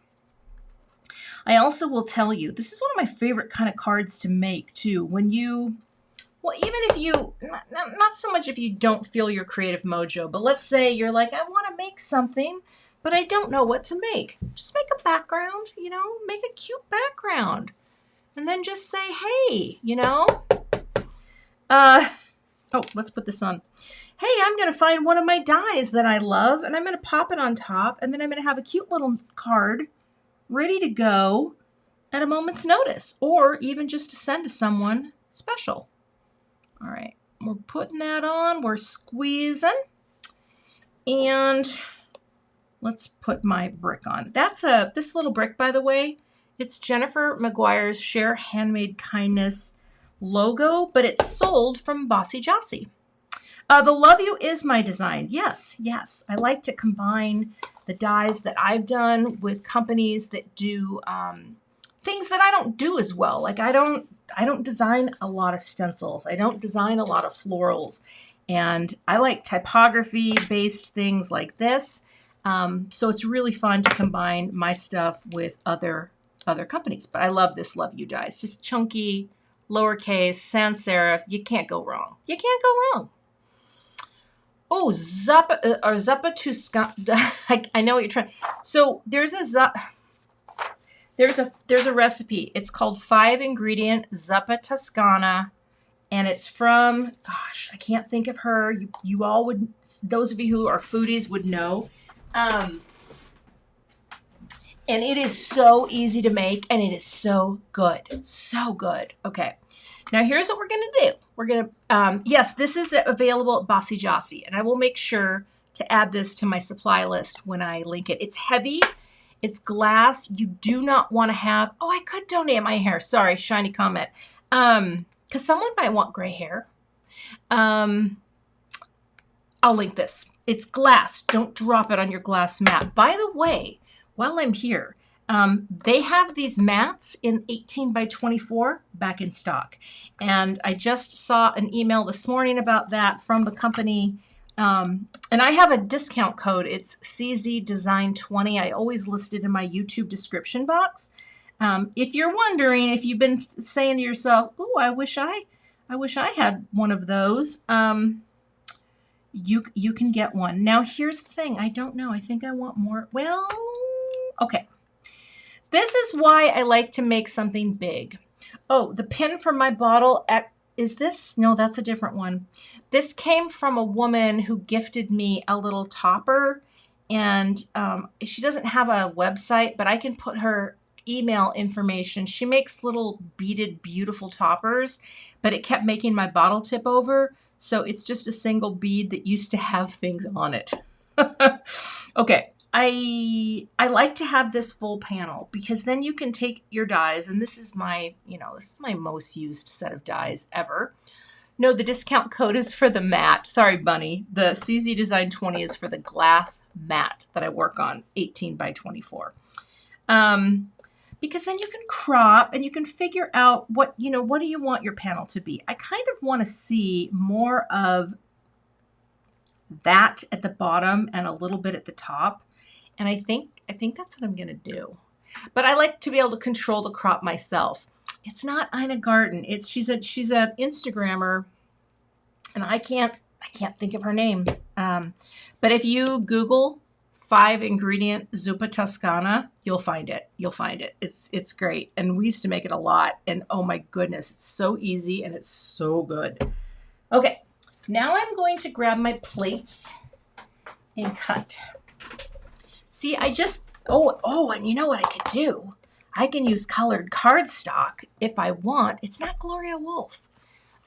I also will tell you, this is one of my favorite kind of cards to make too. When you, well, even if you, not so much if you don't feel your creative mojo, but let's say you're like, I want to make something, but I don't know what to make. Just make a background, you know, make a cute background. And then just say, hey, you know, oh, let's put this on. Hey, I'm going to find one of my dies that I love, and I'm going to pop it on top, and then I'm going to have a cute little card ready to go at a moment's notice, or even just to send to someone special. All right, we're putting that on. We're squeezing, and let's put my brick on. This little brick, by the way, it's Jennifer McGuire's Share Handmade Kindness logo, but it's sold from Bossy Jossie. The Love You is my design. Yes, yes. I like to combine the dies that I've done with companies that do things that I don't do as well. Like I don't design a lot of stencils. I don't design a lot of florals. And I like typography-based things like this. So it's really fun to combine my stuff with other companies. But I love this Love You die. It's just chunky, lowercase, sans serif. You can't go wrong. You can't go wrong. Oh, Zuppa Toscana. I know what you're trying. So there's a recipe. It's called 5-ingredient Zuppa Toscana, and it's from, gosh, I can't think of her. You all would, those of you who are foodies would know. And it is so easy to make, and it is so good. So good. Okay. Now here's what we're going to do. We're going to, yes, this is available at Bossy Jossie, and I will make sure to add this to my supply list when I link it. It's heavy. It's glass. You do not want to have, oh, I could donate my hair. Sorry, shiny comment. Because someone might want gray hair. I'll link this. It's glass. Don't drop it on your glass mat. By the way, while I'm here, they have these mats in 18 by 24 back in stock. And I just saw an email this morning about that from the company And I have a discount code. It's CZ Design 20. I always list it in my YouTube description box. If you're wondering, if you've been saying to yourself, "Oh, I wish I had one of those," you can get one. Now, here's the thing. I don't know. I think I want more. Well, okay. This is why I like to make something big. Oh, the pin from my bottle is this? No, that's a different one. This came from a woman who gifted me a little topper, and she doesn't have a website, but I can put her email information. She makes little beaded, beautiful toppers, but it kept making my bottle tip over, so it's just a single bead that used to have things on it. Okay, I like to have this full panel because then you can take your dies, and this is my, this is my most used set of dies ever. No, the discount code is for the matte. Sorry, Bunny. The CZ Design 20 is for the glass matte that I work on, 18 by 24. Because then you can crop and you can figure out what do you want your panel to be. I kind of want to see more of that at the bottom and a little bit at the top. And I think that's what I'm going to do. But I like to be able to control the crop myself. It's not Ina Garten. She's an Instagrammer, and I can't think of her name. But if you Google 5-ingredient Zuppa Toscana, you'll find it. You'll find it. It's great. And we used to make it a lot. And oh my goodness, it's so easy and it's so good. Okay, now I'm going to grab my plates and cut. See, and you know what I could do? I can use colored cardstock if I want. It's not Gloria Wolf.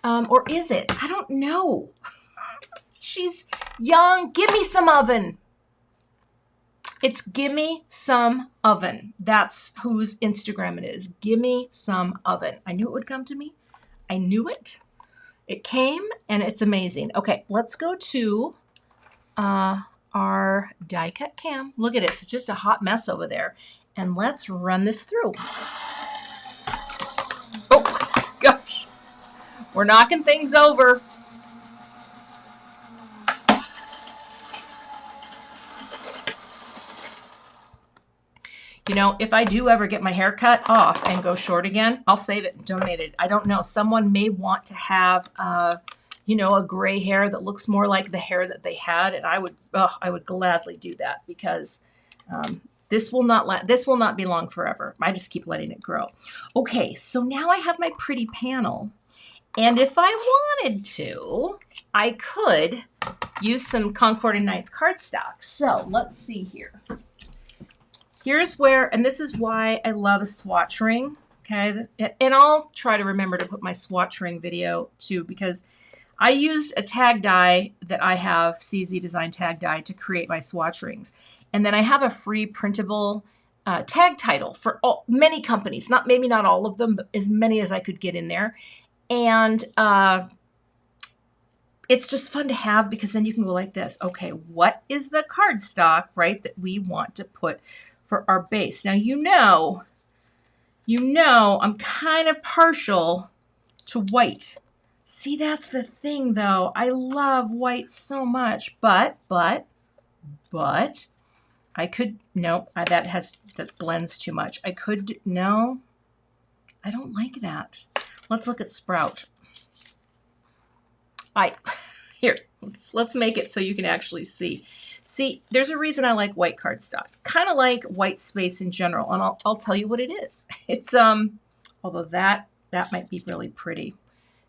Or is it? I don't know. She's young. Give me some oven. It's Gimme Some Oven. That's whose Instagram it is. Gimme Some Oven. I knew it would come to me. I knew it. It came, and it's amazing. Okay, let's go to our die cut cam. Look at it. It's just a hot mess over there. And let's run this through. Oh, gosh. We're knocking things over. If I do ever get my hair cut off and go short again, I'll save it and donate it. I don't know. Someone may want to have, a gray hair that looks more like the hair that they had, and I would gladly do that because this will not be long forever. I just keep letting it grow. Okay, so now I have my pretty panel, and if I wanted to, I could use some Concord and 9th cardstock. So let's see here. Here's where, and this is why I love a swatch ring, okay? And I'll try to remember to put my swatch ring video too, because I used a tag die that I have, CZ Design tag die, to create my swatch rings. And then I have a free printable tag title for many companies, maybe not all of them, but as many as I could get in there. And it's just fun to have because then you can go like this. Okay, what is the cardstock, right, that we want to put for our base? Now, you know, I'm kind of partial to white. See, that's the thing though. I love white so much, but I could, no, that blends too much. I could, no, I don't like that. Let's look at Sprout. Here, let's make it so you can actually see. See, there's a reason I like white cardstock. Kind of like white space in general, and I'll tell you what it is. It's although that might be really pretty.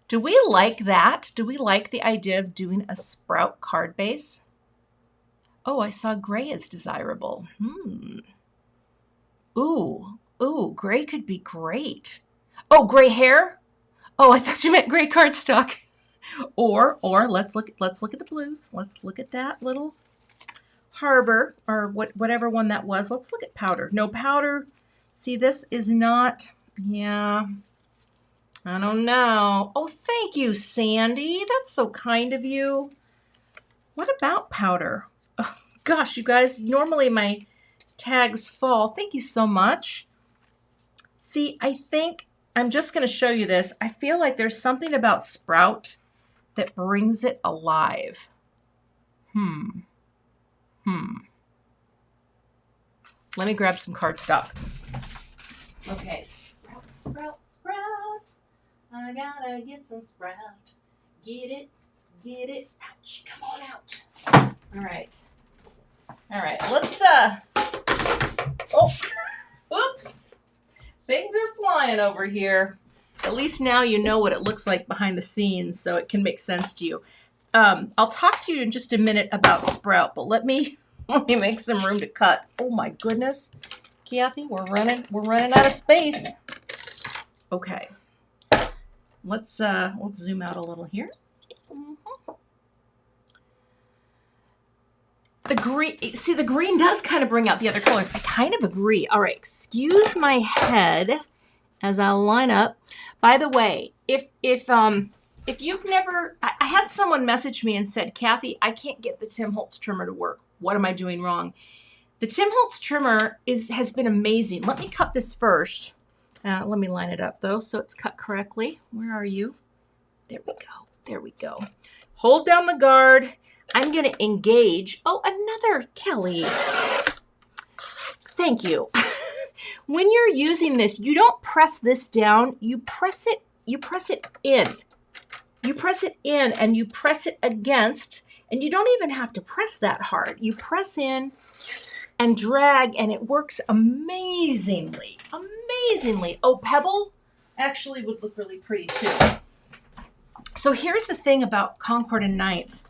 Do we like that? Do we like the idea of doing a Sprout card base? Oh, I saw gray is desirable. Ooh, gray could be great. Oh, gray hair? Oh, I thought you meant gray cardstock. Or let's look at the blues. Let's look at that little Harbor or whatever one that was. Let's look at powder. No, powder. See, this is not, yeah. I don't know. Oh, thank you, Sandy. That's so kind of you. What about powder? Oh, gosh, you guys, normally my tags fall. Thank you so much. See, I think I'm just going to show you this. I feel like there's something about Sprout that brings it alive. Let me grab some cardstock. Okay, sprout, sprout, sprout. I gotta get some sprout. Get it, get it. Ouch, come on out. All right. All right, let's, oh, oops. Things are flying over here. At least now you know what it looks like behind the scenes, so it can make sense to you. I'll talk to you in just a minute about sprout, but let me make some room to cut. Oh my goodness, Cathy, we're running out of space. Okay, let's zoom out a little here. The green, see, the green does kind of bring out the other colors. I kind of agree. All right, excuse my head as I line up. By the way, if you've never, I had someone message me and said, Cathy, I can't get the Tim Holtz trimmer to work. What am I doing wrong? The Tim Holtz trimmer has been amazing. Let me cut this first. Let me line it up though, so it's cut correctly. Where are you? There we go. There we go. Hold down the guard. I'm going to engage. Oh, another Kelly. Thank you. When you're using this, you don't press this down. You press it in. You press it in and you press it against, and you don't even have to press that hard. You press in and drag, and it works amazingly. Amazingly. Oh, pebble actually would look really pretty too. So here's the thing about Concord and Ninth.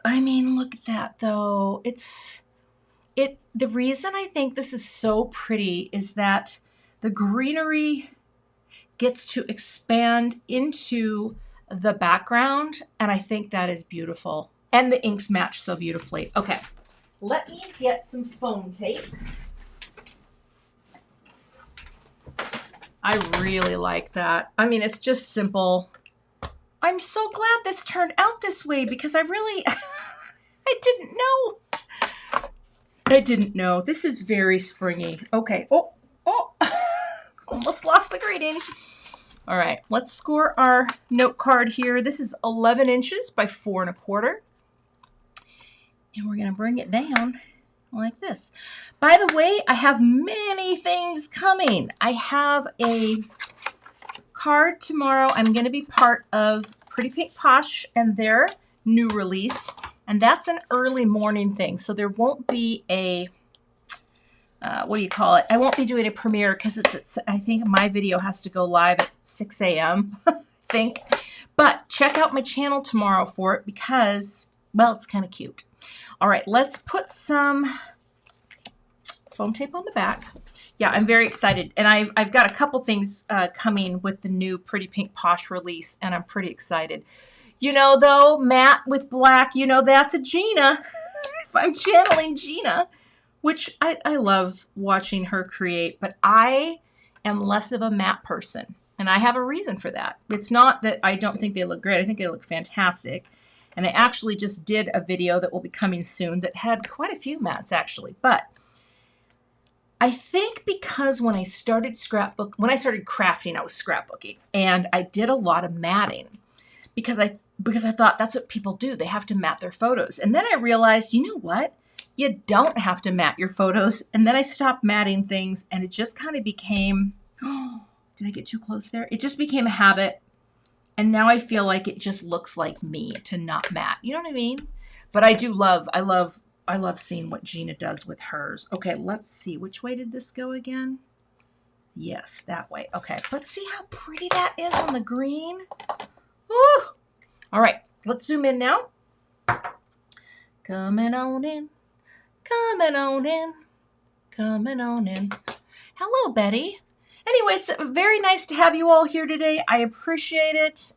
I mean, look at that though. The reason I think this is so pretty is that the greenery gets to expand into the background, and I think that is beautiful. And the inks match so beautifully. Okay, let me get some foam tape. I really like that. I mean, it's just simple. I'm so glad this turned out this way because I really, I didn't know. I didn't know. This is very springy. Okay. Oh, almost lost the greeting. All right, let's score our note card here. This is 11 inches by 4 1/4. And we're gonna bring it down like this. By the way, I have many things coming. I have a card tomorrow. I'm gonna be part of Pretty Pink Posh and their new release. And that's an early morning thing. So there won't be a, what do you call it? I won't be doing a premiere because I think my video has to go live at 6 a.m. I think. But check out my channel tomorrow for it because, well, it's kind of cute. All right, let's put some foam tape on the back. Yeah, I'm very excited. And I've got a couple things coming with the new Pretty Pink Posh release, and I'm pretty excited. You know, though, matte with black, you know, that's a Gina. If I'm channeling Gina, which I love watching her create, but I am less of a matte person. And I have a reason for that. It's not that I don't think they look great. I think they look fantastic. And I actually just did a video that will be coming soon that had quite a few mattes, actually. But I think because when I started crafting, I was scrapbooking. And I did a lot of matting because I thought that's what people do. They have to matte their photos. And then I realized, you know what? You don't have to matte your photos. And then I stopped matting things, and it just kind of became, oh, did I get too close there? It just became a habit. And now I feel like it just looks like me to not matte. You know what I mean? But I love seeing what Gina does with hers. Okay, let's see. Which way did this go again? Yes, that way. Okay, but see how pretty that is on the green? Woo! All right, let's zoom in now. Coming on in, coming on in, coming on in. Hello, Betty. Anyway, it's very nice to have you all here today. I appreciate it.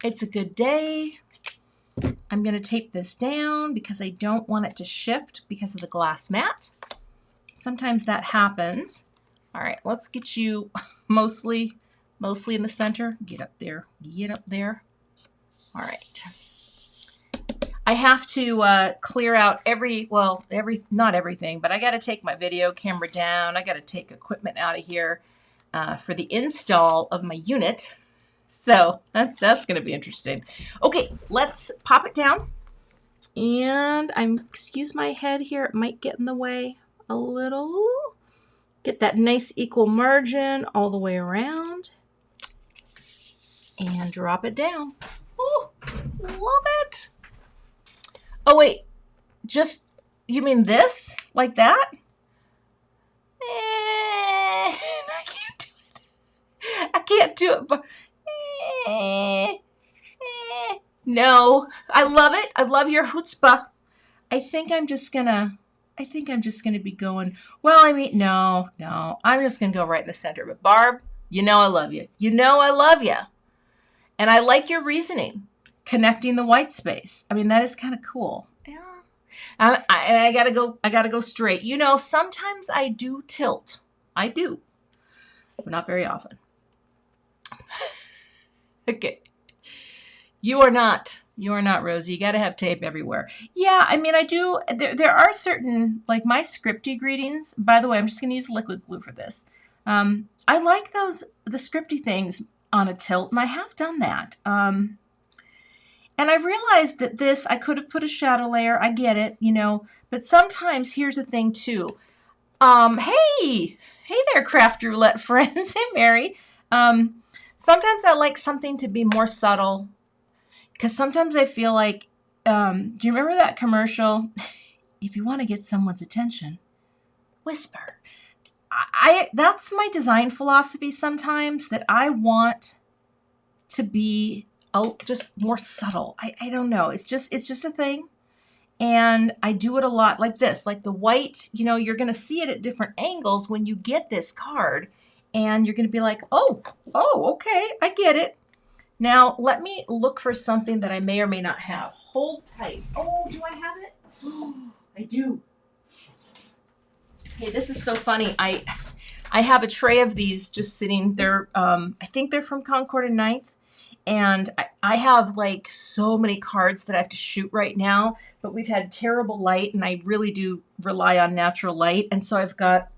It's a good day. I'm going to tape this down because I don't want it to shift because of the glass mat. Sometimes that happens. All right, let's get you mostly in the center. Get up there. Get up there. All right. I have to clear out not everything, but I got to take my video camera down. I got to take equipment out of here for the install of my unit. So that's going to be interesting. Okay, let's pop it down. And excuse my head here, it might get in the way a little. Get that nice equal margin all the way around. And drop it down. Oh, love it. Oh wait, you mean this? Like that? I can't do it. I can't do it, but no, I love it. I love your chutzpah. I think I'm just gonna be going, well, I mean, no, I'm just gonna go right in the center. But Barb, you know I love you. You know I love you. And I like your reasoning, connecting the white space. I mean, that is kind of cool. Yeah. I gotta go straight. You know, sometimes I do tilt. I do, but not very often. Okay. You are not, Rosie. You got to have tape everywhere. Yeah, I mean, I do. There are certain, like my scripty greetings. By the way, I'm just going to use liquid glue for this. I like the scripty things on a tilt, and I have done that. And I've realized that I could have put a shadow layer. I get it, you know. But sometimes, here's the thing, too. Hey there, Craft Roulette friends. Hey, Mary. Sometimes I like something to be more subtle. Because sometimes I feel like, do you remember that commercial? If you want to get someone's attention, whisper. That's my design philosophy sometimes, that I want to be just more subtle. I don't know. It's just a thing. And I do it a lot like this, like the white, you know, you're going to see it at different angles when you get this card. And you're going to be like, oh, okay, I get it. Now, let me look for something that I may or may not have. Hold tight. Oh, do I have it? Oh, I do. Hey, this is so funny. I have a tray of these just sitting there. I think they're from Concord and Ninth. And I have like so many cards that I have to shoot right now. But we've had terrible light, and I really do rely on natural light. And so I've got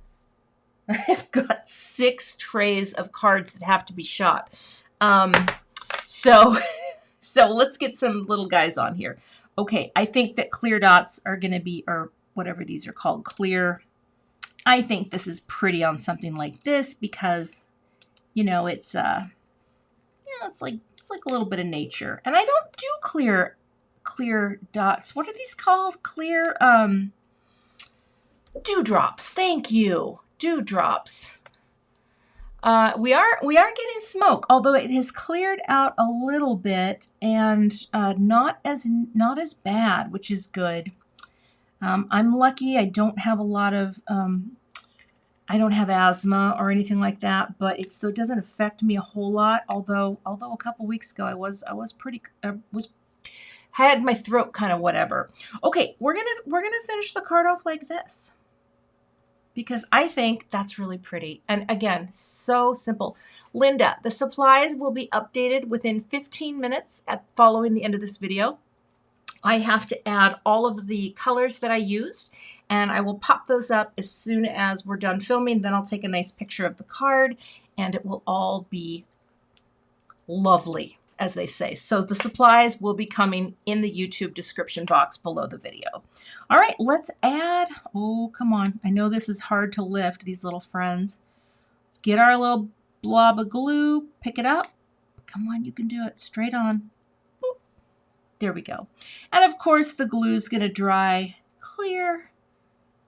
6 trays of cards that have to be shot. So let's get some little guys on here. Okay, I think that clear dots are going to be, or whatever these are called, clear. I think this is pretty on something like this because, you know, it's like a little bit of nature. And I don't do clear dots. What are these called? Clear dewdrops. Thank you, dewdrops. We are getting smoke, although it has cleared out a little bit and not as bad, which is good. I'm lucky. I don't have a lot of I don't have asthma or anything like that, but so it doesn't affect me a whole lot. Although a couple weeks ago I had my throat kind of whatever. Okay, we're gonna finish the card off like this, because I think that's really pretty. And again, so simple. Linda, the supplies will be updated within 15 minutes following the end of this video. I have to add all of the colors that I used, and I will pop those up as soon as we're done filming. Then I'll take a nice picture of the card, and it will all be lovely, as they say. So the supplies will be coming in the YouTube description box below the video. All right, let's add, oh, come on. I know this is hard to lift, these little friends. Let's get our little blob of glue, pick it up. Come on, you can do it, straight on. Boop. There we go. And of course, the glue's gonna dry clear.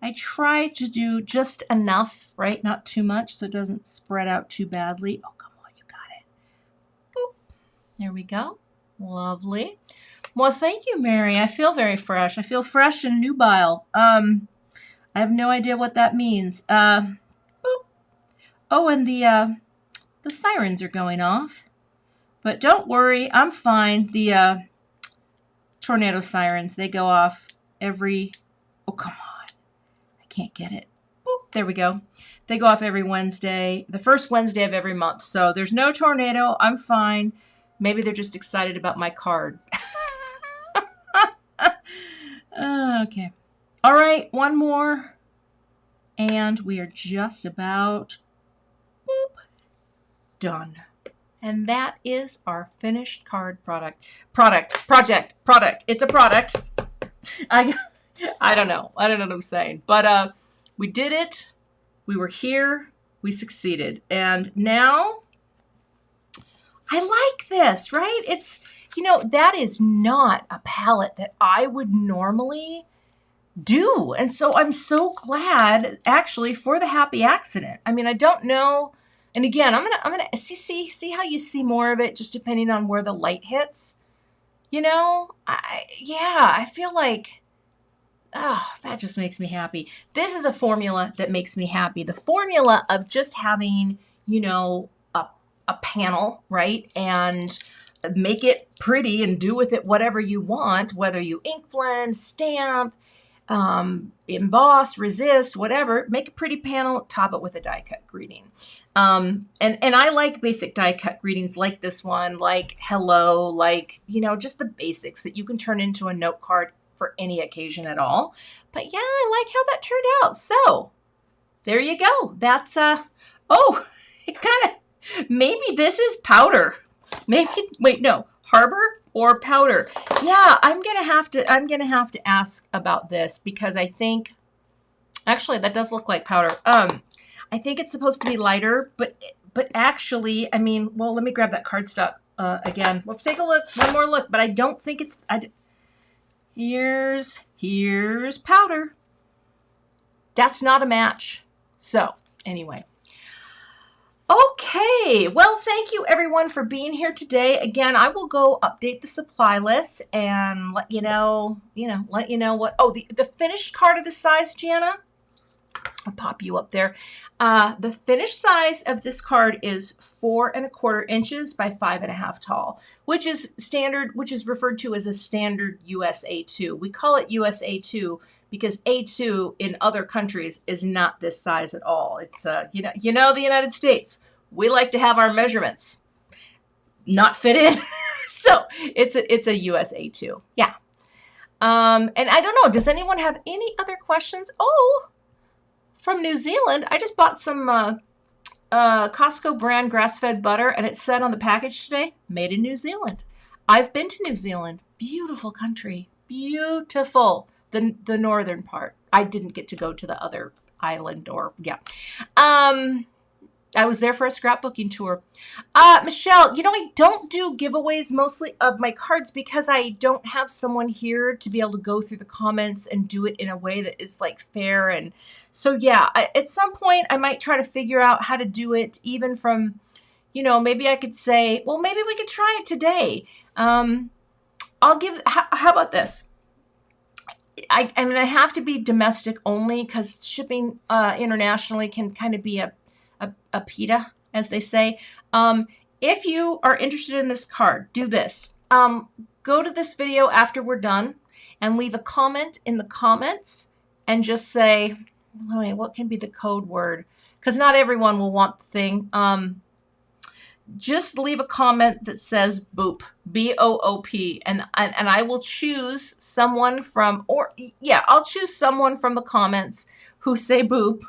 I try to do just enough, right? Not too much, so it doesn't spread out too badly. Oh, come on, you got it. Boop. There we go. Lovely. Well, thank you, Mary. I feel very fresh. I feel fresh and nubile. I have no idea what that means. Boop. Oh, and the sirens are going off. But don't worry, I'm fine. The tornado sirens, they go off every, oh, come on. I can't get it. Boop, there we go. They go off every Wednesday, the first Wednesday of every month. So there's no tornado. I'm fine. Maybe they're just excited about my card. Okay. All right, one more. And we are just about boop, done. And that is our finished card project. It's a product. I don't know. I don't know what I'm saying. But we did it. We were here. We succeeded. And now I like this, right? It's, you know, that is not a palette that I would normally do. And so I'm so glad actually for the happy accident. I mean, I don't know. And again, I'm gonna see how you see more of it just depending on where the light hits. You know, I feel like, oh, that just makes me happy. This is a formula that makes me happy. The formula of just having, you know, a panel, right? And make it pretty and do with it whatever you want, whether you ink blend, stamp, emboss, resist, whatever, make a pretty panel, top it with a die cut greeting. And I like basic die cut greetings like this one, like hello, like, you know, just the basics that you can turn into a note card for any occasion at all. But yeah, I like how that turned out. So there you go. That's, oh, it kind of, maybe this is powder. Maybe, wait, no, Harbor or powder. Yeah, I'm gonna have to ask about this because I think, actually, that does look like powder. I think it's supposed to be lighter, but actually, I mean, well, let me grab that cardstock again. Let's take a look, one more look, but I don't think it's, here's powder. That's not a match. So anyway. Okay, well, thank you everyone for being here today. Again, I will go update the supply list and let you know what, oh, the finished card of the size, Jana, I'll pop you up there. The finished size of this card is 4 1/4 inches by 5 1/2 tall, which is standard, which is referred to as a standard US A2. We call it US A2 because A2 in other countries is not this size at all. It's you know the United States, we like to have our measurements not fit in. So it's a US A2. Yeah. And I don't know, does anyone have any other questions? Oh, from New Zealand, I just bought some Costco brand grass-fed butter, and it said on the package today, made in New Zealand. I've been to New Zealand. Beautiful country. Beautiful. The northern part. I didn't get to go to the other island or, yeah. I was there for a scrapbooking tour. Michelle, you know, I don't do giveaways mostly of my cards because I don't have someone here to be able to go through the comments and do it in a way that is like fair. And so, yeah, at some point I might try to figure out how to do it even from, you know, maybe I could say, well, maybe we could try it today. I'll give, how about this? I mean, I have to be domestic only because shipping internationally can kind of be a PETA, as they say. If you are interested in this card, do this. Go to this video after we're done and leave a comment in the comments and just say, wait, what can be the code word? Because not everyone will want the thing. Just leave a comment that says boop, B-O-O-P, and I will choose someone from, or yeah, I'll choose someone from the comments who say boop,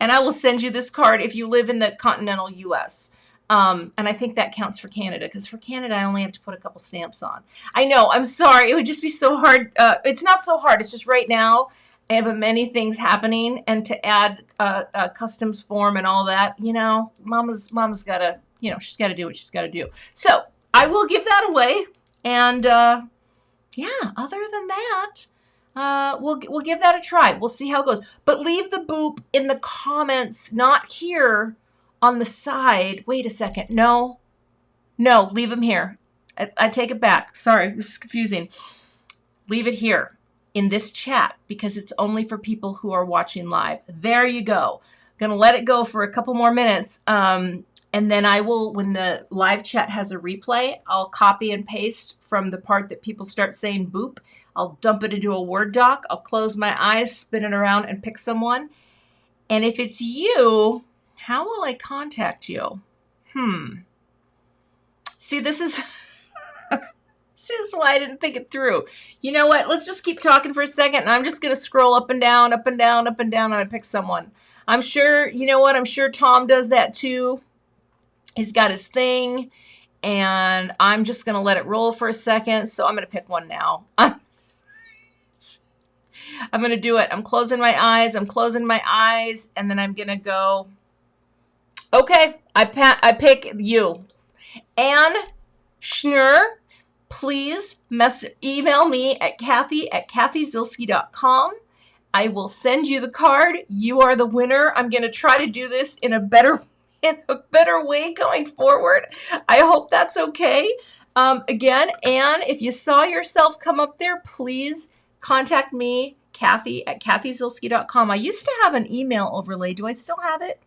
and I will send you this card if you live in the continental US. And I think that counts for Canada, because for Canada, I only have to put a couple stamps on. I know, I'm sorry, it would just be so hard. It's not so hard, it's just right now, I have many things happening, and to add a customs form and all that, you know, mama's got to, you know, she's got to do what she's got to do. So I will give that away. And yeah, other than that, we'll give that a try. We'll see how it goes. But leave the boop in the comments, not here on the side. Wait a second. No, leave them here. I take it back. Sorry, this is confusing. Leave it here in this chat because it's only for people who are watching live. There you go. Gonna let it go for a couple more minutes. And then I will, when the live chat has a replay, I'll copy and paste from the part that people start saying boop. I'll dump it into a Word doc. I'll close my eyes, spin it around, and pick someone. And if it's you, how will I contact you? See, this is this is why I didn't think it through. You know what? Let's just keep talking for a second, and I'm just going to scroll up and down, up and down, up and down, and I pick someone. I'm sure, you know what? I'm sure Tom does that too. He's got his thing, and I'm just going to let it roll for a second, so I'm going to pick one now. I'm going to do it. I'm closing my eyes. I'm closing my eyes. And then I'm going to go. Okay. I pick you. Anne Schnur, please email me at cathyzilski.com. I will send you the card. You are the winner. I'm going to try to do this in a better way going forward. I hope that's okay. Again, Anne, if you saw yourself come up there, please contact me, Cathy at cathyzilski.com. I used to have an email overlay. Do I still have it?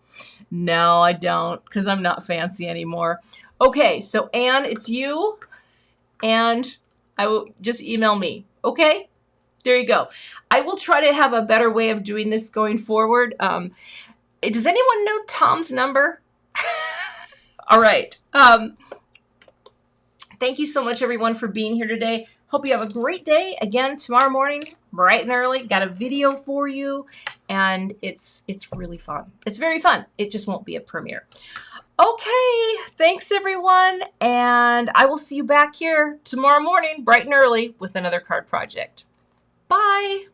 No, I don't, because I'm not fancy anymore. Okay, so Anne, it's you, and I will just email me. Okay? There you go. I will try to have a better way of doing this going forward. Does anyone know Tom's number? All right. Thank you so much, everyone, for being here today. Hope you have a great day. Again, tomorrow morning, bright and early, got a video for you, and it's really fun. It's very fun. It just won't be a premiere. Okay, thanks, everyone, and I will see you back here tomorrow morning, bright and early, with another card project. Bye.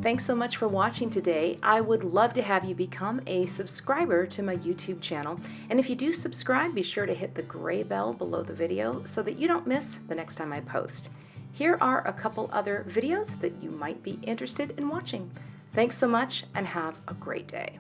Thanks so much for watching today. I would love to have you become a subscriber to my YouTube channel. And if you do subscribe, be sure to hit the gray bell below the video so that you don't miss the next time I post. Here are a couple other videos that you might be interested in watching. Thanks so much and have a great day.